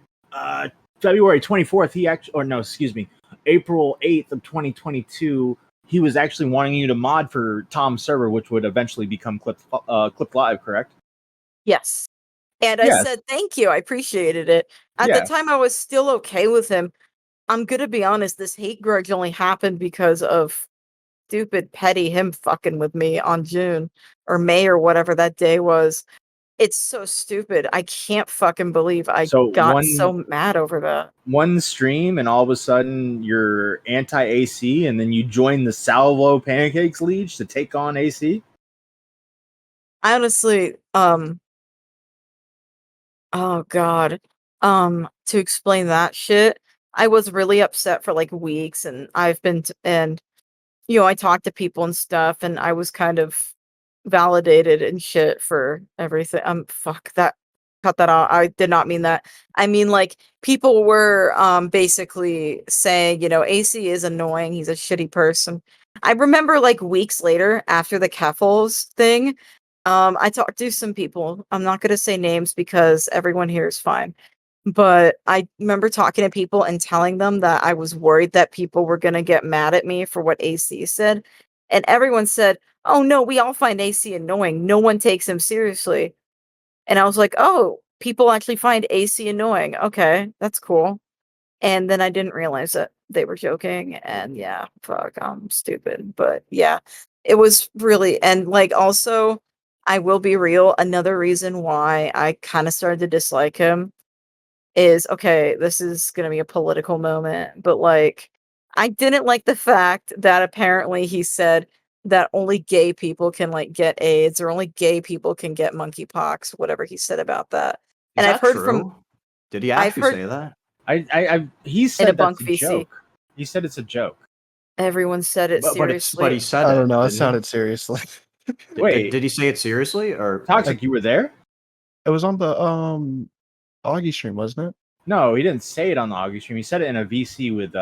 February 24th, he actually, or no, excuse me, April 8th of 2022, he was actually wanting you to mod for Tom's server, which would eventually become Clip Live, correct? Yes. And I Yes. said, thank you. I appreciated it. At the Yeah. time, I was still okay with him. I'm gonna be honest, this hate grudge only happened because of stupid petty him fucking with me on June or May or whatever that day was. It's so stupid. I can't fucking believe I So got so mad over that. one stream and all of a sudden you're anti AC and then you join the Salvo Pancakes League to take on AC? I honestly, oh god. To explain that shit, I was really upset for like weeks, and I've been and I talked to people and stuff, and I was kind of validated and shit for everything. Fuck that. Cut that out. I did not mean that. I mean, like, people were basically saying, AC is annoying. He's a shitty person. I remember like weeks later after the Keffels thing, I talked to some people. I'm not gonna say names because everyone here is fine. But I remember talking to people and telling them that I was worried that people were going to get mad at me for what AC said. And everyone said, "Oh no, we all find AC annoying. No one takes him seriously." And I was like, "Oh, people actually find AC annoying. Okay, that's cool." And then I didn't realize that they were joking, and yeah, fuck, I'm stupid. But yeah, it was really, and like, also, I will be real, another reason why I kind of started to dislike him is, okay, this is gonna be a political moment, but, like, I didn't like the fact that apparently he said that only gay people can, like, get AIDS, or only gay people can get monkeypox, whatever he said about that. is And that true? Did he I've actually heard say that? He in a said bunk that's a VC, joke. He said it's a joke. everyone said it But he seriously. said I it. don't know. It Didn't he? sounded serious. Like Wait, Did he say it seriously or like? Toxic, you were there? it was on the Augie stream, wasn't it? No, he didn't say it on the Augie stream. He said it in a VC with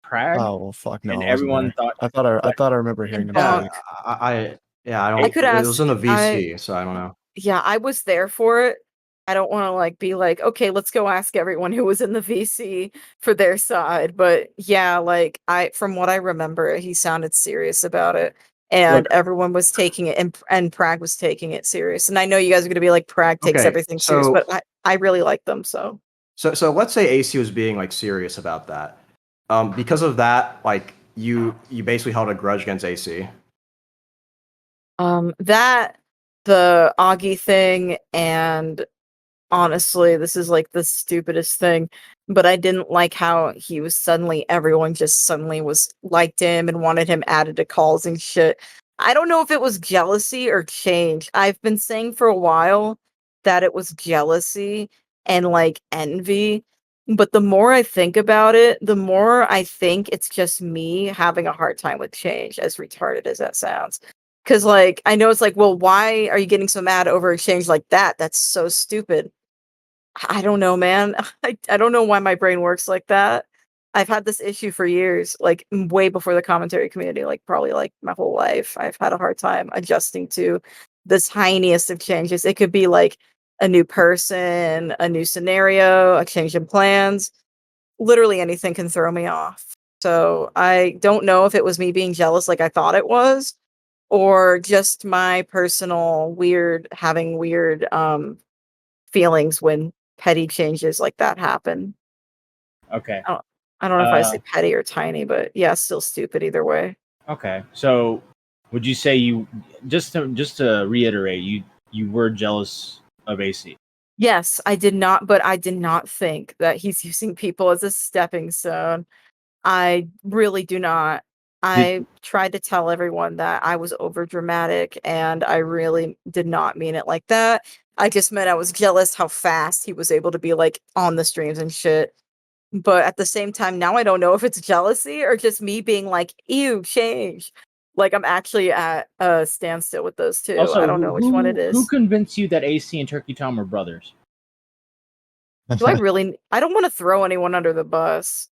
Prague, Oh well, fuck no. and I wasn't everyone there. thought. I thought I remember In hearing him Yeah, bunk. speak. I yeah, I I don't. could It was ask in a I VC, so I don't know. Yeah, I was there for it. I don't want to like be like, okay, let's go ask everyone who was in the VC for their side. But yeah, like from what I remember, he sounded serious about it, and Look- everyone was taking it, and Prague was taking it serious. And I know you guys are going to be like, Prague takes Okay, everything serious, so- but I really like them. So So let's say AC was being like serious about that. Because of that, like you basically held a grudge against AC. that the Augie thing, and honestly, this is like the stupidest thing, but I didn't like how he was suddenly, everyone just suddenly was liked him and wanted him added to calls and shit. I don't know if it was jealousy or change. I've been saying for a while that it was jealousy and like envy, but the more I think about it, the more I think it's just me having a hard time with change, as retarded as that sounds. Cause like I know it's like, well, why are you getting so mad over a change like that? That's so stupid. I don't know, man. I don't know why my brain works like that. I've had this issue for years, like way before the commentary community, like probably like my whole life. I've had a hard time adjusting to the tiniest of changes. It could be like a new person, a new scenario, a change in plans. Literally anything can throw me off. So I don't know if it was me being jealous like I thought it was, or just my personal having weird feelings when petty changes like that happen. Okay. I don't know if I say petty or tiny, but yeah, still stupid either way. Okay. So, would you say you just to reiterate, you were jealous of AC? Yes, I did not, but I did not think that he's using people as a stepping stone. I really do not. I tried to tell everyone that I was over dramatic, and I really did not mean it like that. I just meant I was jealous how fast he was able to be like on the streams and shit. But at the same time, now I don't know if it's jealousy or just me being like, ew, change. Like I'm actually at a standstill with those two. Also, I don't know which one it Who is. convinced you that AC and Turkey Tom were brothers? Do I really? I don't want to throw anyone under the bus.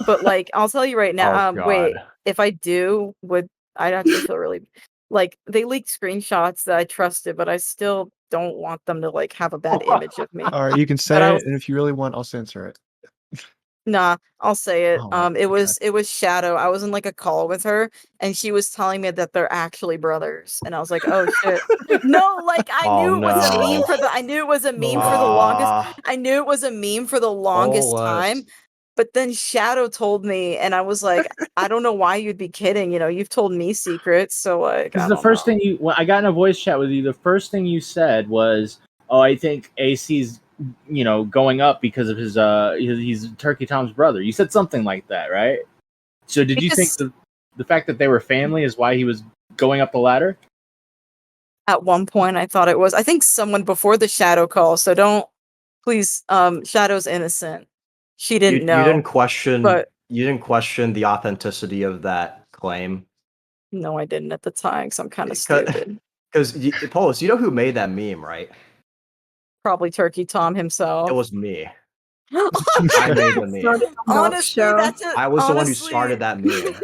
But like, I'll tell you right now. Oh, Wait, God. if I do, I'd actually feel really like they leaked screenshots that I trusted, but I still don't want them to like have a bad image of me. All right, you can But say I it, was and if you really want, I'll censor it. Nah, I'll say it. Oh, wow, It okay. was Shadow. I was in like a call with her, and she was telling me that they're actually brothers, and I was like, oh shit. No, like I Oh, knew it was a meme no. for the. I knew it was a meme for the No. longest. Ah, I knew it was a meme for the longest time. Polus. But then Shadow told me, and I was like, I don't know why you'd be kidding. You know, you've told me secrets, so like, Because I the don't first know. thing when I got in a voice chat with you, the first thing you said was, "Oh, I think AC's going up because of he's Turkey Tom's brother." You said something like that, right? So did you think Because the fact that they were family is why he was going up the ladder? at one point I thought it was. I think someone before the Shadow call. So don't please. Shadow's innocent. She didn't You know, but didn't question the authenticity of that claim. no, I didn't at the time, because I'm kind of stupid. Because Polus, you know who made that meme, right? Probably Turkey Tom It himself. was me. I made the meme. Started the Doc Honestly, show. that's it. I was the one who Honestly, started that meme.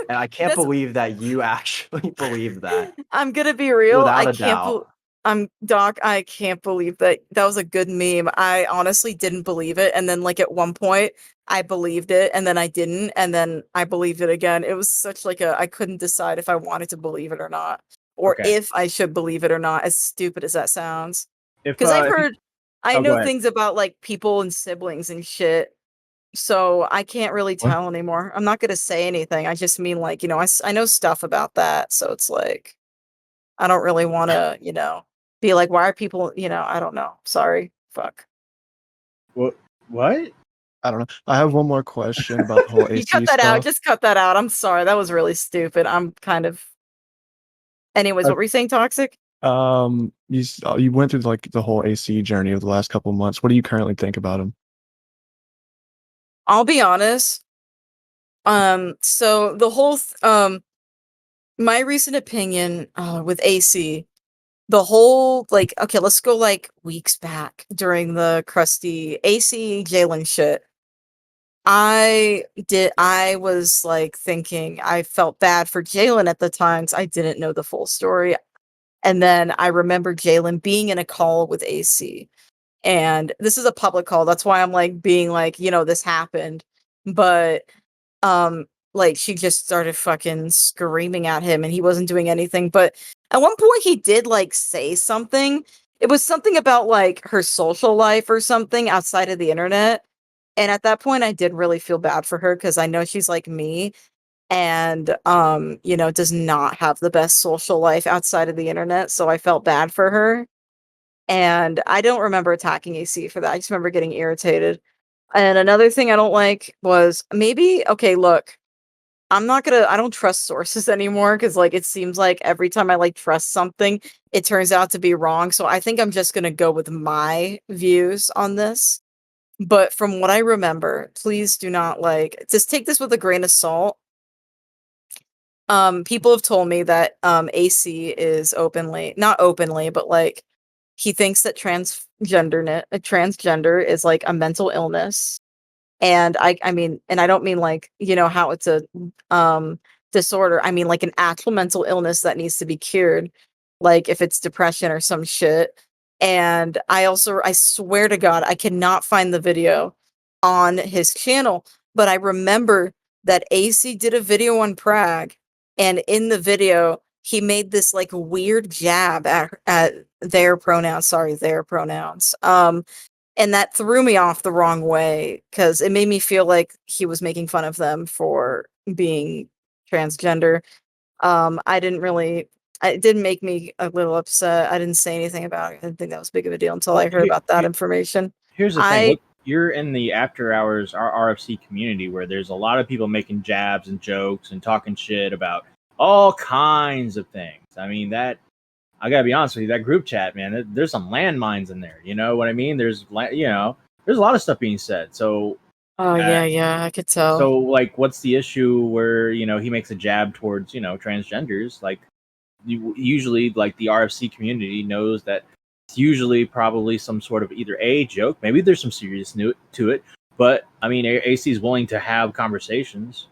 And I can't that's- believe that you actually believe that. I'm gonna be real. Without I a can't. doubt. I'm Doc. I can't believe that that was a good meme. I honestly didn't believe it, and then like at one point I believed it, and then I didn't, and then I believed it again. It was such like I couldn't decide if I wanted to believe it or not, or Okay. if I should believe it or not. As stupid as that sounds. If Because I've if you- heard, I Oh, go know ahead. things about like people and siblings and shit, so I can't really What? tell anymore. I'm not gonna say anything. I just mean like I know stuff about that, so it's like I don't really want to be like, why are people I don't know. Sorry, fuck. What? I don't know. I have one more question about the whole You AC cut that out. stuff. Just cut that out. I'm sorry. That was really stupid. I'm kind of. Anyways, what were you saying, Toxic? You went through like the whole AC journey of the last couple of months. What do you currently think about him? I'll be honest. So the whole my recent opinion with AC, the whole like okay, let's go like weeks back during the krusty AC Jalen shit. I was like thinking I felt bad for Jalen at the time 'cause I didn't know the full story. And then I remember Jalen being in a call with AC. And this is a public call. That's why I'm like being like, this happened. But like she just started fucking screaming at him and he wasn't doing anything. But at one point he did like say something. It was something about like her social life or something outside of the internet. And at that point I did really feel bad for her because I know she's like me and does not have the best social life outside of the internet. So I felt bad for her. And I don't remember attacking AC for that. I just remember getting irritated. And another thing I don't like was okay, look, I don't trust sources anymore because like it seems like every time I like trust something, it turns out to be wrong. So I think I'm just gonna go with my views on this. But from what I remember, please do not just take this with a grain of salt. People have told me that AC is not openly, but like he thinks that transgender is like a mental illness. And I mean, and I don't mean like, how it's a disorder. I mean like an actual mental illness that needs to be cured, like if it's depression or some shit. And I swear to God, I cannot find the video on his channel, but I remember that AC did a video on Prague, and in the video, he made this like weird jab at their pronouns. Sorry, their pronouns. And that threw me off the wrong way because it made me feel like he was making fun of them for being transgender. It didn't make me a little upset. I didn't say anything about it. I didn't think that was big of a deal until I heard about that information. Here's the thing. You're in the after hours RFC community where there's a lot of people making jabs and jokes and talking shit about all kinds of things. I mean, I gotta be honest with you, that group chat, man, there's some landmines in there. You know what I mean? There's a lot of stuff being said. So, oh yeah, I could tell. So, like, what's the issue where he makes a jab towards transgenders? Like, usually, like the RFC community knows that it's usually probably some sort of either a joke, maybe there's some seriousness to it, but I mean, AC is willing to have conversations.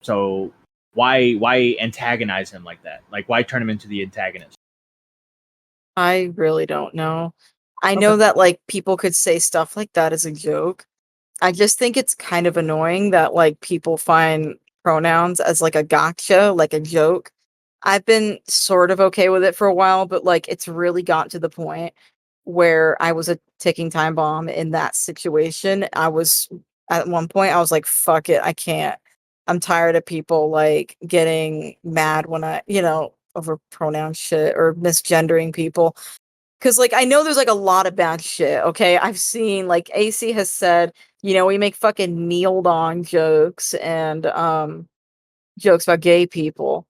So, why antagonize him like that? Like, why turn him into the antagonist? I really don't know. I know that like people could say stuff like that as a joke. I just think it's kind of annoying that like people find pronouns as like a gotcha, like a joke. I've been sort of okay with it for a while, but like it's really gotten to the point where I was a ticking time bomb in that situation. At one point I was like, fuck it, I can't. I'm tired of people like getting mad when over pronoun shit or misgendering people. Cause like I know there's like a lot of bad shit. Okay. I've seen like AC has said, we make fucking kneel dong jokes and jokes about gay people.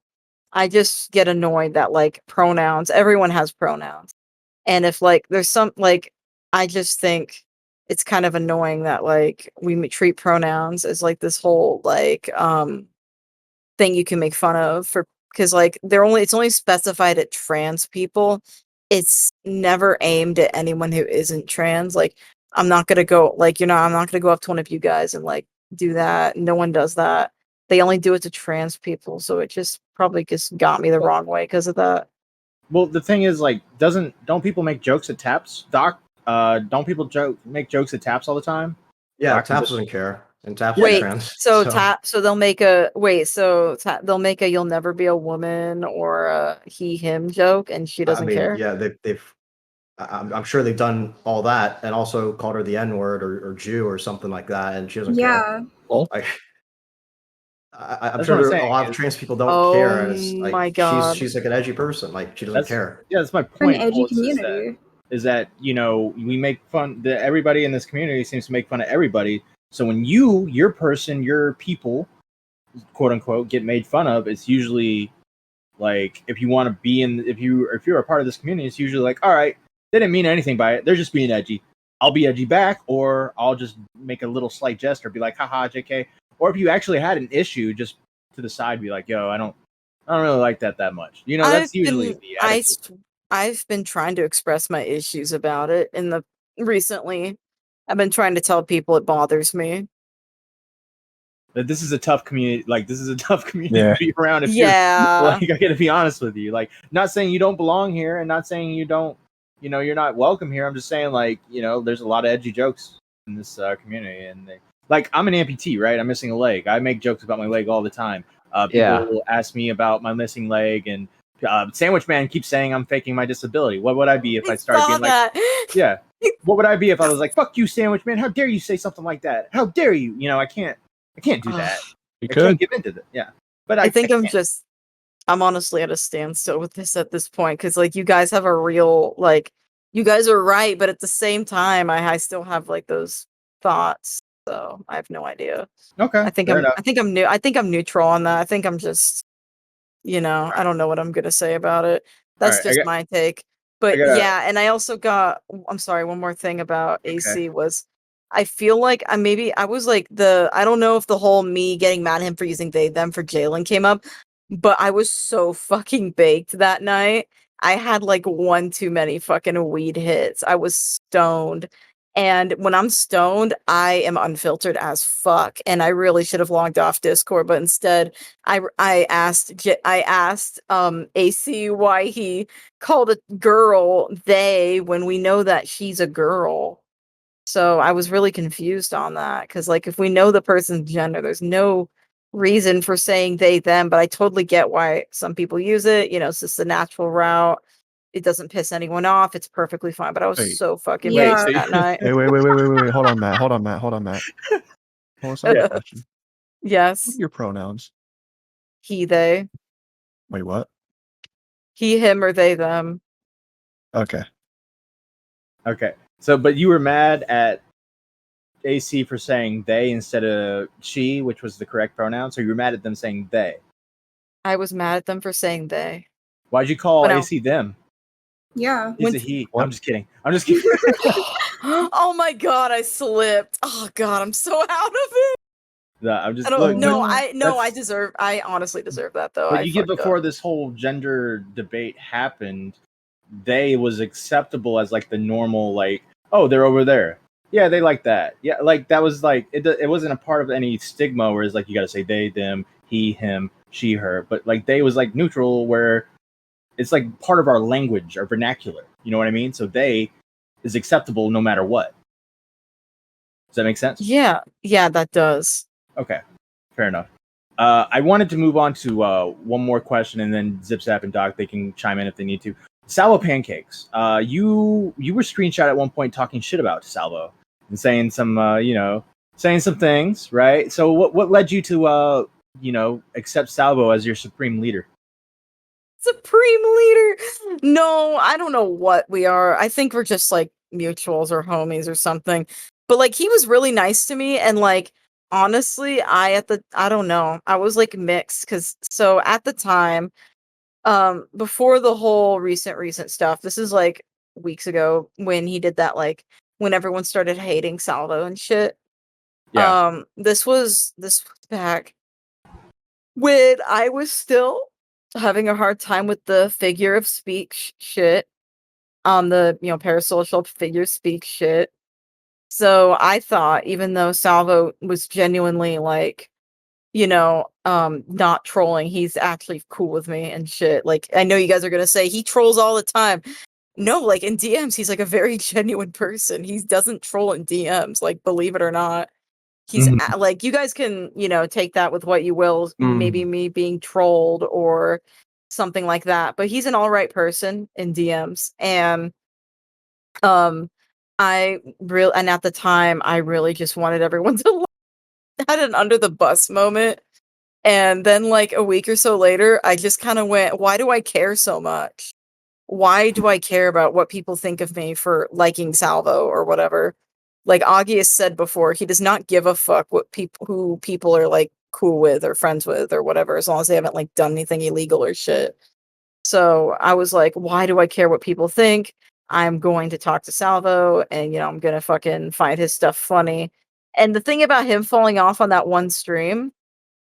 I just get annoyed that like pronouns, everyone has pronouns. And if like there's some like I just think it's kind of annoying that like we treat pronouns as like this whole like thing you can make fun of for because like it's only specified at trans people. It's never aimed at anyone who isn't trans. Like I'm not gonna go I'm not gonna go up to one of you guys and like do that. No one does that. They only do it to trans people, so it just probably just got me the wrong way because of that. Well, the thing is, like, don't people make jokes at Taps, Doc? Don't people make jokes at Taps all the time? Yeah, Doc, Taps doesn't care, and Taps Wait, is trans. so they'll make they'll make a "you'll never be a woman" or a he/him joke, and she doesn't care. Yeah, they've. I'm sure they've done all that, and also called her the N-word or Jew or something like that, and she doesn't care. Well, I'm sure a lot of trans people don't care. And it's like my God. she's like an edgy person, like she doesn't care. Yeah, that's my For an point. edgy Polus, community. is that we make fun. Everybody in this community seems to make fun of everybody. So when your person, your people, quote unquote, get made fun of, it's usually like if you want to be if you're a part of this community, it's usually like, all right, they didn't mean anything by it. They're just being edgy. I'll be edgy back, or I'll just make a little slight jest or be like, haha, JK. Or if you actually had an issue, just to the side, be like, yo, I don't really like that much. That's usually the attitude. I've been trying to express my issues about it recently. I've been trying to tell people it bothers me. that this is a tough community. Like, this is a tough community Yeah. to be around. If Yeah. you're, like, I gotta be honest with you. Like, not saying you don't belong here, and not saying you don't, you're not welcome here. I'm just saying, like, there's a lot of edgy jokes in this community, and like, I'm an amputee, right? I'm missing a leg. I make jokes about my leg all the time. People ask me about my missing leg, and Sandwich Man keeps saying I'm faking my disability. What would I be if I started being like, yeah? What would I be if I was like, "Fuck you, Sandwich Man! How dare you say something like that? How dare you?" I can't do that. You I could. can't give into that. Yeah, but I think can't. I'm honestly at a standstill with this at this point because like you guys have a real like you guys are right, but at the same time I still have like those thoughts. So I have no idea. Okay, I think I'm neutral on that. I think I'm just I don't know what I'm gonna say about it. That's Alright, just my take. But gotta- yeah, and I also got I'm sorry, one more thing about AC was I feel like I was like I don't know if the whole me getting mad at him for using they them for Jalen came up, but I was so fucking baked that night. I had like one too many fucking weed hits. I was stoned. And when I'm stoned, I am unfiltered as fuck. And I really should have logged off Discord, but instead I asked AC why he called a girl they when we know that she's a girl. So I was really confused on that because like if we know the person's gender, there's no reason for saying they them, but I totally get why some people use it. It's just the natural route. It doesn't piss anyone off. It's perfectly fine. But I was Wait. so fucking Yeah. baked that night. Wait. Hold on, Matt. Hold on, Matt. Hold on a Yeah. question. What Yes. are your pronouns? He, they. Wait, what? He, him, or they, them. Okay. Okay. So, but you were mad at AC for saying they instead of she, which was the correct pronoun. So you were mad at them saying they. I was mad at them for saying they. Why'd you call But no. AC them? Yeah. He's a he. What? I'm just kidding. Oh my god, I slipped. Oh god, I'm so out of it. No, I'm just I don't look, know. that's- I honestly deserve that though. But I you get fucked before up. this whole gender debate happened, they was acceptable as like the normal, like, oh, they're over there. Yeah, they like that. Yeah, like that was like it wasn't a part of any stigma where it's like you got to say they, them, he, him, she, her. But like they was like neutral where it's like part of our language, our vernacular. You know what I mean? So they is acceptable no matter what. Does that make sense? Yeah, that does. Okay, fair enough. I wanted to move on to one more question, and then ZipZap and Doc, they can chime in if they need to. Salvo Pancakes. You were screenshot at one point talking shit about Salvo and saying some saying some things, right? So what led you to accept Salvo as your supreme leader? Supreme leader. No, I don't know what we are. I think we're just like mutuals or homies or something. But like he was really nice to me and like honestly, I don't know. I was like mixed cuz so at the time before the whole recent stuff, this is like weeks ago when he did that like when everyone started hating Salvo and shit. Yeah. This was back when I was still having a hard time with the figure of speech shit on the parasocial figure speak shit. So I thought even though Salvo was genuinely like not trolling, he's actually cool with me and shit. Like I know you guys are gonna say he trolls all the time. No, like in DMs he's like a very genuine person. He doesn't troll in DMs, like believe it or not. He's like you guys can take that with what you will, maybe me being trolled or something like that, but he's an all right person in DMs. And and at the time I really just wanted everyone to had an under the bus moment. And then like a week or so later I just kind of went, why do I care so much? Why do I care about what people think of me for liking Salvo or whatever? Like Augie has said before, he does not give a fuck what who people are like cool with or friends with or whatever, as long as they haven't like done anything illegal or shit. So I was like, why do I care what people think? I'm going to talk to Salvo and I'm gonna fucking find his stuff funny. And the thing about him falling off on that one stream,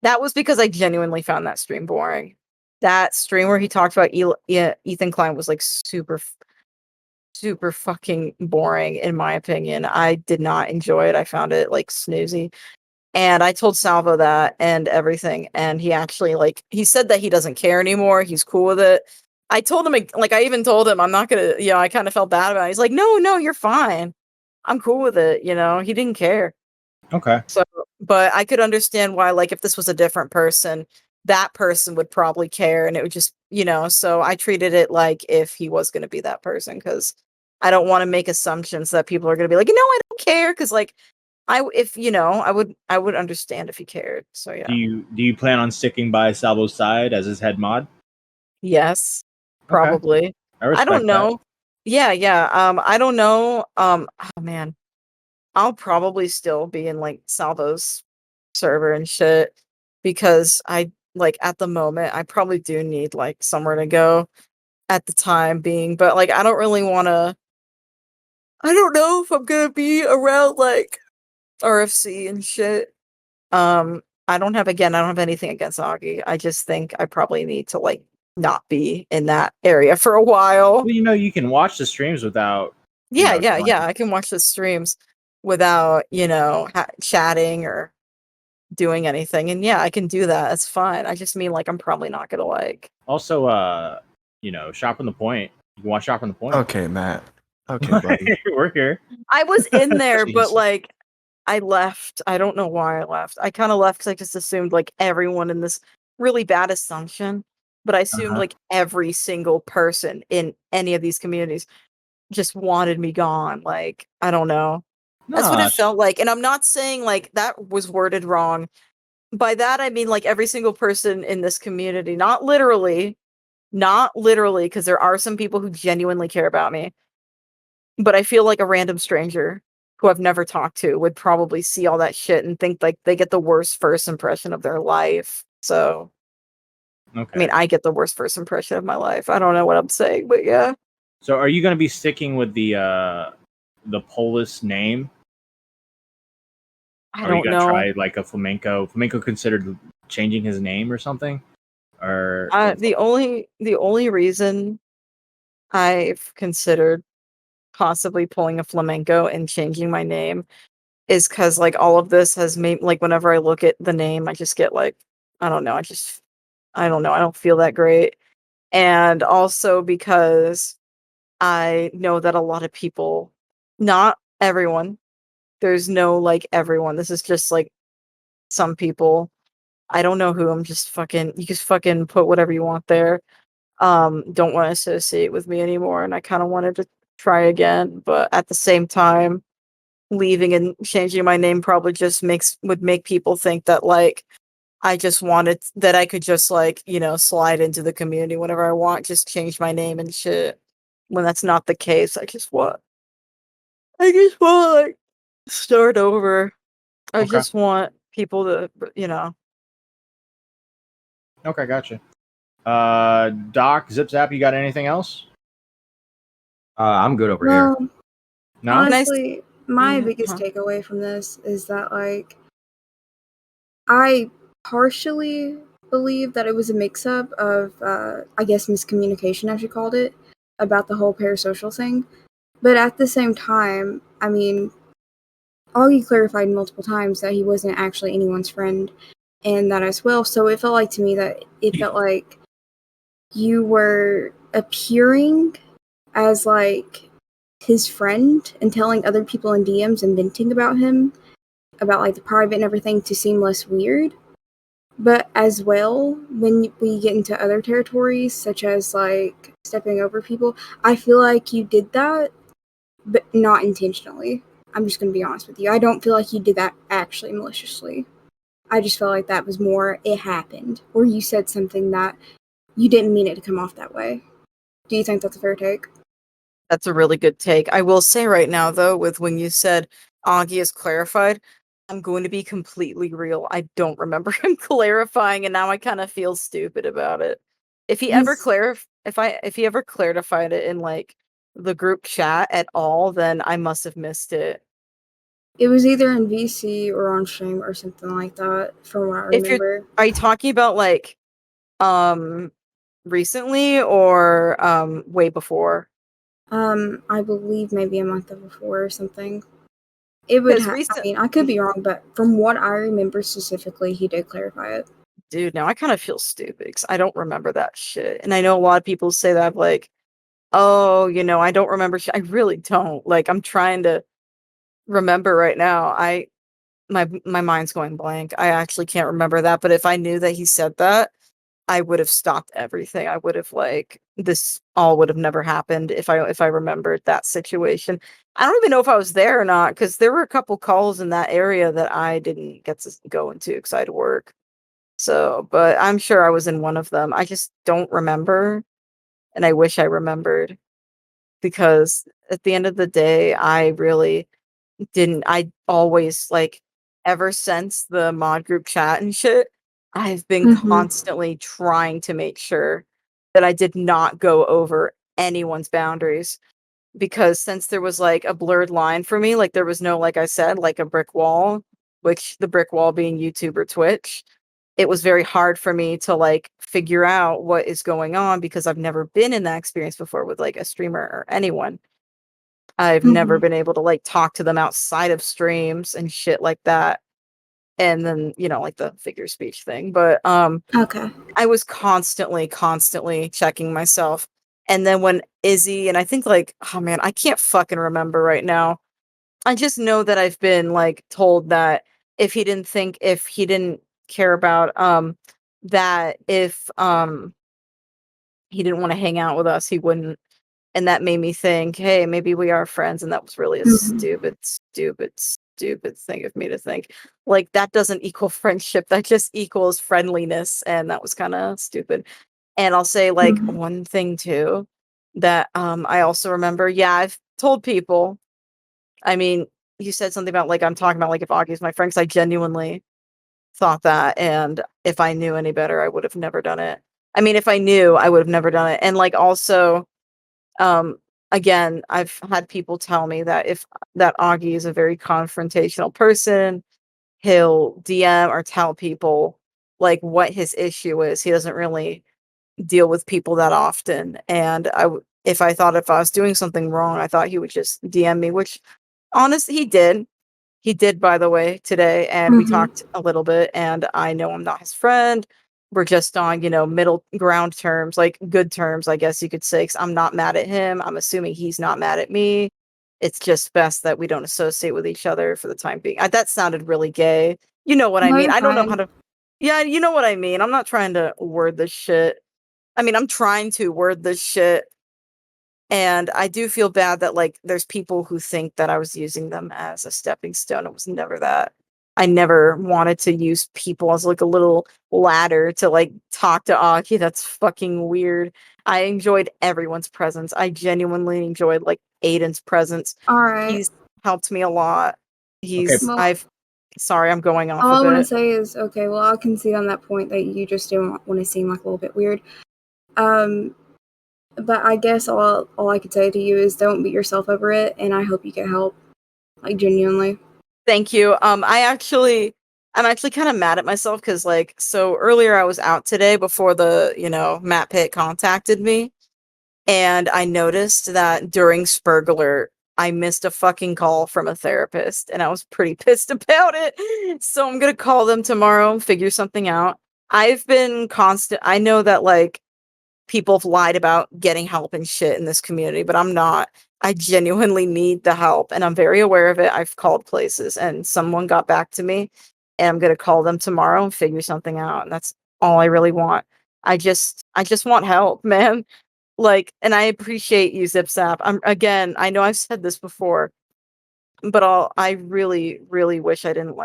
that was because I genuinely found that stream boring. That stream where he talked about Ethan Klein was like super fucking boring in my opinion. I did not enjoy it. I found it like snoozy. And I told Salvo that and everything, and he actually he said that he doesn't care anymore. He's cool with it. I told him I even told him I'm not gonna, I kind of felt bad about it. He's like, no, you're fine. I'm cool with it. He didn't care. Okay. So, but I could understand why, if this was a different person, that person would probably care, and it would just, so I treated it like if he was going to be that person, because I don't want to make assumptions that people are going to be like, I don't care, because I would understand if he cared. So yeah. Do you plan on sticking by Salvo's side as his head mod? Yes, Okay. probably. I respect don't that. know. Yeah. I don't know. Oh man. I'll probably still be in Salvo's server and shit, because I at the moment I probably do need somewhere to go at the time being, but I don't really want to. I don't know if I'm gonna be around RFC and shit. I don't have anything against Augie. I just think I probably need to not be in that area for a while. Well, you can watch the streams without. Yeah. joining. I can watch the streams without chatting or doing anything, and yeah, I can do that. It's fine. I just mean I'm probably not gonna Also, Shop on the Point. You can watch Shop on the Point. Okay, Matt. Okay, buddy. We're here. I was in there, but Jeez. I left. I don't know why I left. I kind of left because I just assumed everyone in this really bad assumption, but I assumed Uh-huh. every single person in any of these communities just wanted me gone. I don't know. That's what No, it felt like. And I'm not saying that was worded wrong. By that I mean every single person in this community, not literally, because there are some people who genuinely care about me. But I feel like a random stranger who I've never talked to would probably see all that shit and think they get the worst first impression of their life. So, okay. I mean, I get the worst first impression of my life. I don't know what I'm saying, but yeah. So, are you going to be sticking with the Polus name? I Or are you don't going to know. try a flamenco? Flamenco considered changing his name or something? Or The only reason I've considered possibly pulling a flamenco and changing my name is because all of this has made whenever I look at the name, I just get I don't know, I don't know, I don't feel that great. And also because I know that a lot of people, not everyone, there's no everyone. This is just some people. I don't know who. I'm just you just fucking put whatever you want there. Don't want to associate with me anymore, and I kind of wanted to try again, but at the same time, leaving and changing my name probably just would make people think that I just wanted that I could just slide into the community whenever I want, just change my name and shit. When that's not the case, I just want start over. I Okay. just want people to Okay, gotcha. Doc, ZipZap, you got anything else? I'm good over here. Well, No. honestly, my Yeah, biggest uh-huh. takeaway from this is that I partially believe that it was a mix-up of, I guess, miscommunication, as you called it, about the whole parasocial thing. But at the same time, I mean, Augie clarified multiple times that he wasn't actually anyone's friend, and that as well. So it felt like to me that it felt like you were appearing as his friend and telling other people in DMs and venting about him, about the private and everything, to seem less weird. But as well, when we get into other territories, such as stepping over people, I feel like you did that, but not intentionally. I'm just going to be honest with you. I don't feel like you did that actually maliciously. I just felt like that was more, it happened, or you said something that you didn't mean it to come off that way. Do you think that's a fair take? That's a really good take. I will say right now, though, with when you said Augie is clarified, I'm going to be completely real. I don't remember him clarifying, and now I kind of feel stupid about it. If he ever if he ever clarified it in the group chat at all, then I must have missed it. It was either in VC or on stream or something like that, from what I remember. Are you talking about recently or way before? I believe maybe a month before or something. It would 'Cause have. I recent- mean, I could be wrong, but from what I remember specifically, he did clarify it. Dude, now I kind of feel stupid because I don't remember that shit. And I know a lot of people say that, like, oh, I don't remember shit. I really don't. Like, I'm trying to remember right now. My mind's going blank. I actually can't remember that. But if I knew that he said that, I would have stopped everything. I would have this all would have never happened if I remembered that situation. I don't even know if I was there or not because there were a couple calls in that area that I didn't get to go into because I had to work. So, but I'm sure I was in one of them. I just don't remember, and I wish I remembered because at the end of the day, I really didn't. I always ever since the mod group chat and shit, I've been Mhm. constantly trying to make sure that I did not go over anyone's boundaries because since there was a blurred line for me, there was no, like I said, a brick wall, which the brick wall being YouTube or Twitch, it was very hard for me to figure out what is going on because I've never been in that experience before with a streamer or anyone. I've never Mhm. been able to talk to them outside of streams and shit like that. And then, the figure speech thing. But Okay. I was constantly checking myself. And then when Izzy and I think oh man, I can't fucking remember right now. I just know that I've been told that if he didn't care about that if he didn't want to hang out with us, he wouldn't. And that made me think, hey, maybe we are friends. And that was really a Mhm. stupid thing of me to think. That doesn't equal friendship. That just equals friendliness. And that was kind of stupid. And I'll say Mhm. one thing too that I also remember. Yeah, I've told people. I mean, you said something about I'm talking about if Augie's my friend, because I genuinely thought that. And if I knew any better, I would have never done it. I mean, if I knew, I would have never done it. And also, um, again, I've had people tell me that if that Augie is a very confrontational person, he'll DM or tell people what his issue is. He doesn't really deal with people that often. And if I was doing something wrong, I thought he would just DM me, which honestly he did. He did, by the way, today, and we Mhm. talked a little bit, and I know I'm not his friend. We're just on, middle ground terms, good terms, I guess you could say, 'cause I'm not mad at him. I'm assuming he's not mad at me. It's just best that we don't associate with each other for the time being. That sounded really gay. You know what I No, mean? you're I don't know how fine. to. Yeah, you know what I mean. I'm not trying to word this shit. I mean, I'm trying to word this shit, and I do feel bad that there's people who think that I was using them as a stepping stone. It was never that. I never wanted to use people as a little ladder to talk to Aki. That's fucking weird. I enjoyed everyone's presence. I genuinely enjoyed Aiden's presence. All right. He's helped me a lot. Okay. Well, Sorry, I'm going off all a I want to bit. say is, okay, well, I'll concede on that point that you just didn't want to seem a little bit weird. But I guess all I could say to you is don't beat yourself over it, and I hope you get help, genuinely. Thank you. I'm actually kind of mad at myself because so earlier I was out today before the, Matt Pitt contacted me, and I noticed that during Sperg Alert, I missed a fucking call from a therapist, and I was pretty pissed about it. So I'm gonna call them tomorrow and figure something out. I've been constant. I know that people have lied about getting help and shit in this community, but I'm not. I genuinely need the help, and I'm very aware of it. I've called places, and someone got back to me, and I'm gonna call them tomorrow and figure something out. And that's all I really want. I just want help, man. And I appreciate you, ZipZap. Again, I know I've said this before, but I really wish I didn't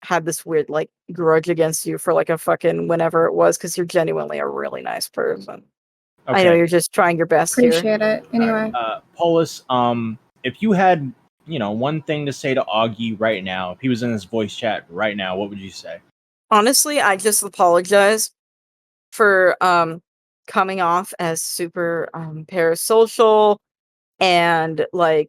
had this weird grudge against you for a fucking whenever it was, because you're genuinely a really nice person. I know Okay. you're just trying your best here. Appreciate it. Anyway. Polus, if you had, one thing to say to Augie right now, if he was in this voice chat right now, what would you say? Honestly, I just apologize for coming off as super parasocial, and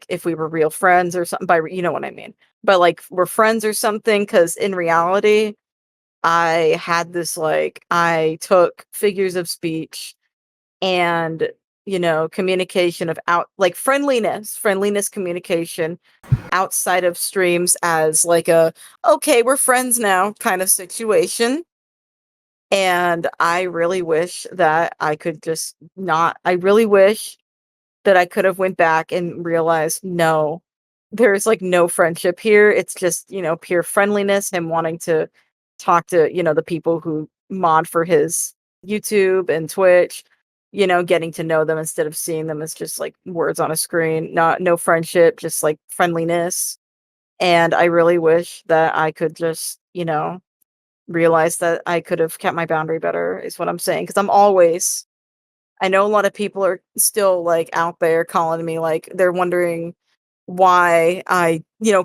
if we were real friends or something, by you know what I mean, but we're friends or something, because in reality I had this I took figures of speech and communication of like friendliness communication outside of streams as like okay, we're friends now kind of situation. And I really wish that I could just not, I really wish that I could have went back and realized, no, there's like no friendship here. It's just, pure friendliness, him wanting to talk to, the people who mod for his YouTube and Twitch, getting to know them instead of seeing them as just like words on a screen, no friendship, just like friendliness. And I really wish that I could just, realize that I could have kept my boundary better is what I'm saying. Cause I know a lot of people are still like out there calling me, like they're wondering why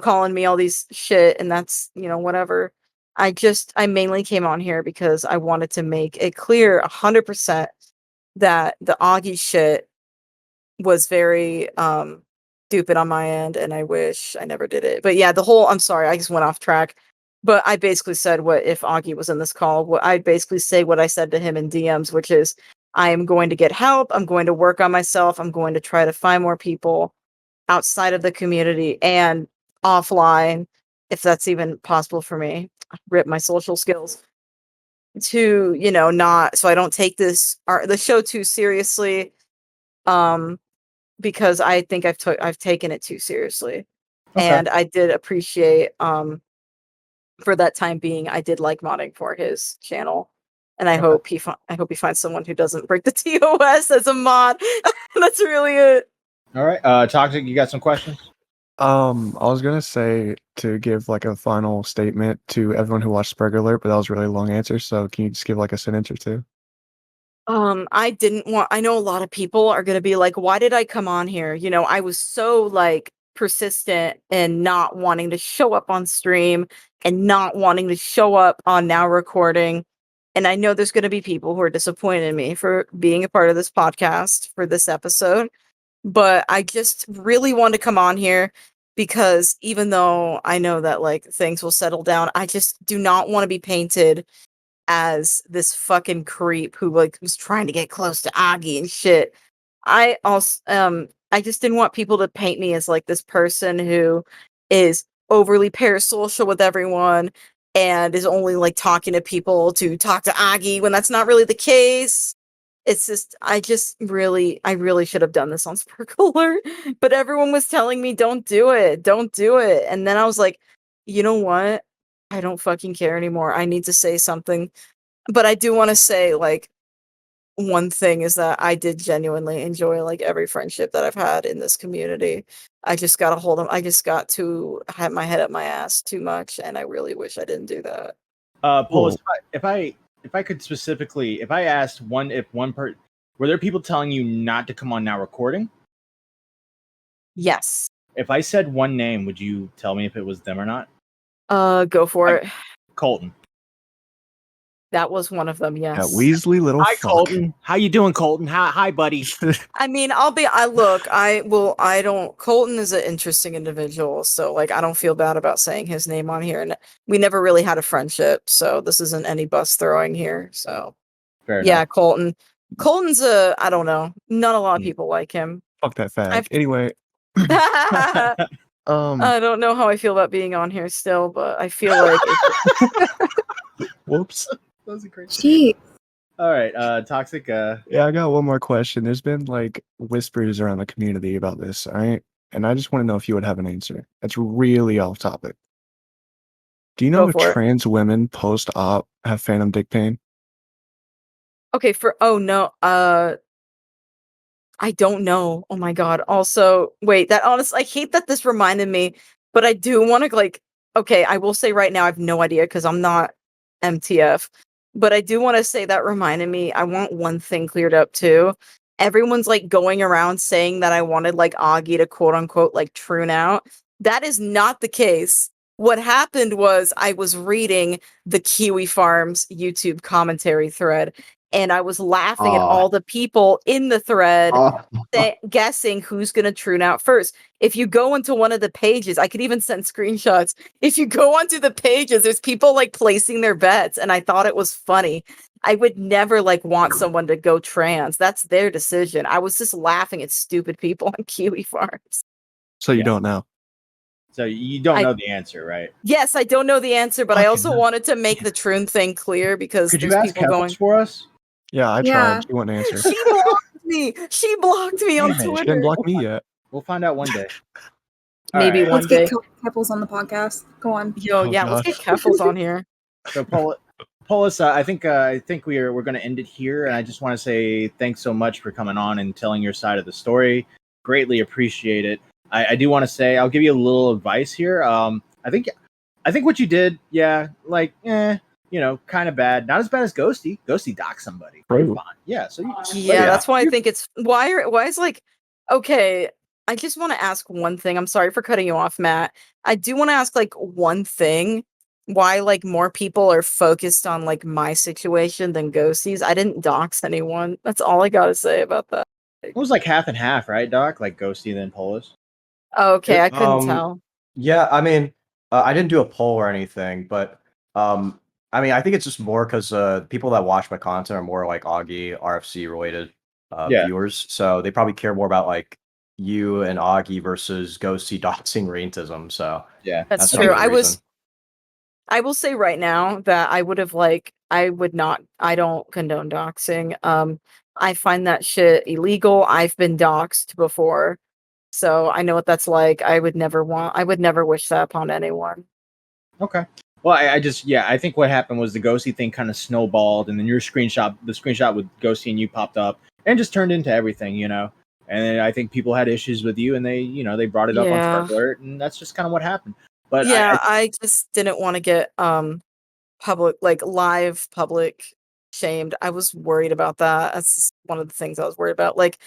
calling me all these shit, and that's, whatever. I mainly came on here because I wanted to make it clear 100% that the Augie shit was very stupid on my end, and I wish I never did it. But yeah, I'm sorry, I just went off track. But I basically said, what if Augie was in this call? I'd basically say what I said to him in DMs, which is, I am going to get help. I'm going to work on myself. I'm going to try to find more people outside of the community and offline, if that's even possible for me. Rip my social skills to, not, so I don't take the show too seriously. Because I think I've taken it too seriously. Okay. And I did appreciate, for that time being, I did like modding for his channel. And I hope he finds someone who doesn't break the TOS as a mod. That's really it. All right. Toxic, you got some questions? I was gonna say to give like a final statement to everyone who watched Sperg Alert, but that was a really long answer. So can you just give like a sentence or two? I know a lot of people are going to be like, why did I come on here? I was so like persistent in not wanting to show up on stream and not wanting to show up on Now Recording. And I know there's going to be people who are disappointed in me for being a part of this podcast for this episode. But I just really want to come on here because even though I know that like things will settle down, I just do not want to be painted as this fucking creep who like was trying to get close to Augie and shit. I also I just didn't want people to paint me as like this person who is overly parasocial with everyone and is only like talking to people to talk to Augie when that's not really the case. It's just I really should have done this on Sparkler, but everyone was telling me don't do it. And then I was like, you know what? I don't fucking care anymore. I need to say something. But I do want to say, like, one thing is that I did genuinely enjoy, like, every friendship that I've had in this community. I just got to hold them. I just got to have my head up my ass too much, and I really wish I didn't do that. Polus, if I could specifically, if I asked were there people telling you not to come on Now Recording? Yes. If I said one name, would you tell me if it was them or not? Go for it. Colton. That was one of them, yes. Yeah, Weasley little Hi, fuck. Colton. How you doing, Colton? Hi, buddy. I mean, Colton is an interesting individual, so, like, I don't feel bad about saying his name on here, and we never really had a friendship, so this isn't any bus throwing here, so. Fair Yeah, enough. Colton. Colton's I don't know. Not a lot of people like him. Fuck that fag. Anyway. I don't know how I feel about being on here still, but I feel like Whoops. That was a great. Gee, All right, Toxic. Yeah, I got one more question. There's been like whispers around the community about this, all right? And I just want to know if you would have an answer. That's really off topic. Do you know Go if for it. trans women post-op have phantom dick pain? okay, I don't know. Oh my god. Also, wait, I hate that this reminded me, but I do want to like okay, I will say right now I have no idea because I'm not MTF. But I do want to say that reminded me, I want one thing cleared up too. Everyone's like going around saying that I wanted like Augie to quote unquote like troon out. That is not the case. What happened was I was reading the Kiwi Farms YouTube commentary thread, and I was laughing at Oh. all the people in the thread Oh. guessing who's going to tune out first. If you go into one of the pages, I could even send screenshots. If you go onto the pages, there's people like placing their bets, and I thought it was funny. I would never like want someone to go trans. That's their decision. I was just laughing at stupid people on Kiwi Farms. So you Yeah. don't know. So you don't know the answer, right? Yes, I don't know the answer, but I Fucking also hell. wanted to make the Troon thing clear because Could you there's ask people Keffels going. for us? Yeah, I Yeah. tried. She wouldn't answer. She blocked me. She blocked me on Damn it. She She Twitter. didn't block me yet. We'll find out one day. Maybe Alright. one Let's get day. Keppels on the podcast. Go on. Yo, Oh, yeah, let's get gosh. Keffels on here. So Polus, I think we're going to end it here, and I just want to say thanks so much for coming on and telling your side of the story. Greatly appreciate it. I do want to say I'll give you a little advice here. I think what you did, kind of bad. Not as bad as Ghosty. Ghosty docked somebody. You're True. fine. Yeah. So Yeah, that's why I think it's why is like okay. I just want to ask one thing. I'm sorry for cutting you off, Matt. I do want to ask like one thing. Why like more people are focused on like my situation than Ghosty's? I didn't dox anyone. That's all I gotta say about that. it was like half and half, right, Doc? Like Ghosty then Polus. Okay, I couldn't Um, tell. Yeah, I mean, I didn't do a poll or anything, but I mean, I think it's just more because people that watch my content are more like Augie, RFC related Yeah. viewers, so they probably care more about like you and Augie versus Ghosty doxing raintism. So Yeah. That's probably true. the I reason. will say right now that I don't condone doxing. I find that shit illegal. I've been doxed before. So I know what that's like. I would never wish that upon anyone. Okay. Well, I think what happened was the Ghosty thing kind of snowballed, and then the screenshot with Ghosty and you popped up, and just turned into everything, And then I think people had issues with you, and they brought it up on Yeah. Sperg Alert, and that's just kind of what happened. But Yeah, I just didn't want to get live public shamed. I was worried about that. That's just one of the things I was worried about. Like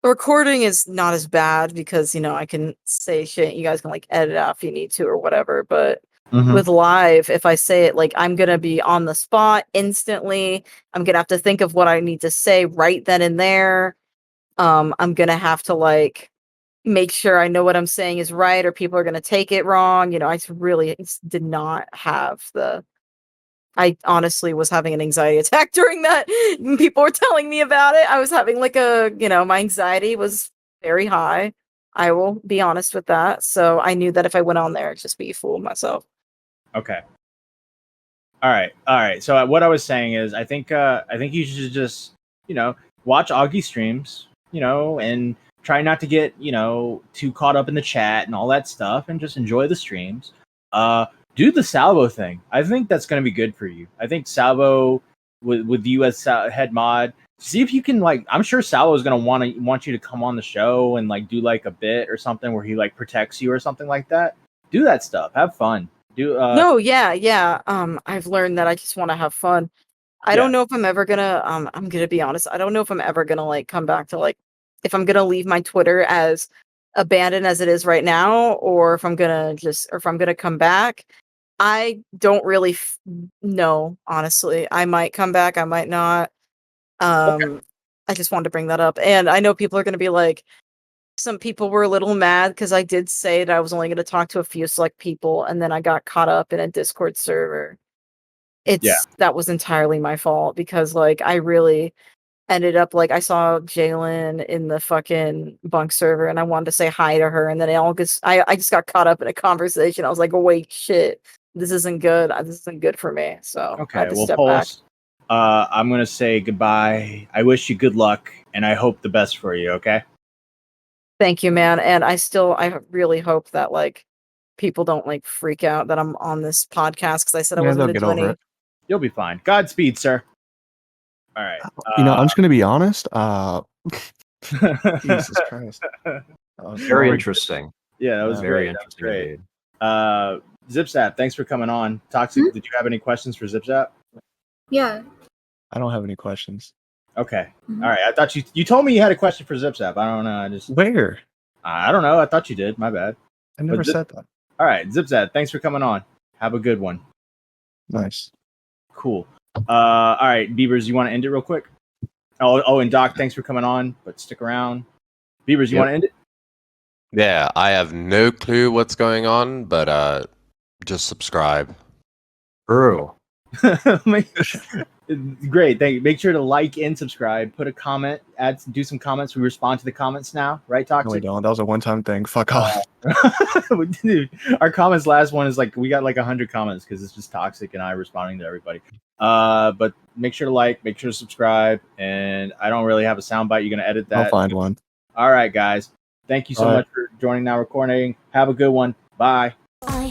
recording is not as bad because I can say shit. You guys can like edit out if you need to or whatever. But with live, if I say it, like I'm gonna be on the spot instantly. I'm gonna have to think of what I need to say right then and there. I'm gonna have to like make sure I know what I'm saying is right, or people are gonna take it wrong. I just really did not have the. I honestly was having an anxiety attack during that. People were telling me about it. I was having like my anxiety was very high. I will be honest with that. So I knew that if I went on there, I'd just be a fool of myself. Okay. All right. So what I was saying is, I think you should just watch Augie streams, and try not to get too caught up in the chat and all that stuff, and just enjoy the streams. Do the Salvo thing. I think that's going to be good for you. I think Salvo with you as head mod. See if you can I'm sure Salvo is going to want you to come on the show and do like a bit or something where he protects you or something like that. Do that stuff. Have fun. No, yeah. I've learned that I just want to have fun. I don't know if I'm ever gonna. I'm gonna be honest. I don't know if I'm ever gonna come back to if I'm gonna leave my Twitter as abandoned as it is right now, or if I'm gonna come back. I don't really know. Honestly, I might come back. I might not. I just wanted to bring that up, and I know people are gonna be like. Some people were a little mad because I did say that I was only going to talk to a few select people, and then I got caught up in a Discord server. That was entirely my fault because I really ended up I saw Jalen in the fucking bunk server and I wanted to say hi to her, and then I just got caught up in a conversation. I was like, oh, wait, shit, this isn't good. This isn't good for me. So I had to step back. I'm gonna say goodbye. I wish you good luck, and I hope the best for you. Okay. Thank you, man. And I really hope that people don't freak out that I'm on this podcast because I said I wasn't going to do any. It. You'll be fine. Godspeed, sir. All right. I'm just going to be honest. Jesus Christ. Very interesting. Yeah, that was very great. interesting. Great. ZipZap, thanks for coming on. Toxic, did you have any questions for ZipZap? Yeah. I don't have any questions. Okay. All right. I thought you told me you had a question for ZipZap. I don't know. Where? I don't know. I thought you did. My bad. I never said that. All right. ZipZap, thanks for coming on. Have a good one. Nice. Cool. All right, Beavers, you want to end it real quick? Oh, and Doc, thanks for coming on, but stick around. Beavers, you Yep. want to end it? Yeah, I have no clue what's going on, but just subscribe. True. Great, thank you. Make sure to like and subscribe. Put a comment. Do some comments. We respond to the comments now, right, No, we Toxic? don't. That was a one-time thing. Fuck off. Dude, our comments last one is like we got like 100 comments because it's just Toxic and I responding to everybody. But make sure to like, make sure to subscribe, and I don't really have a soundbite. You're gonna edit that. I'll find one. All right, guys. Thank you so All right. much for joining Now Recording. Have a good one. Bye. I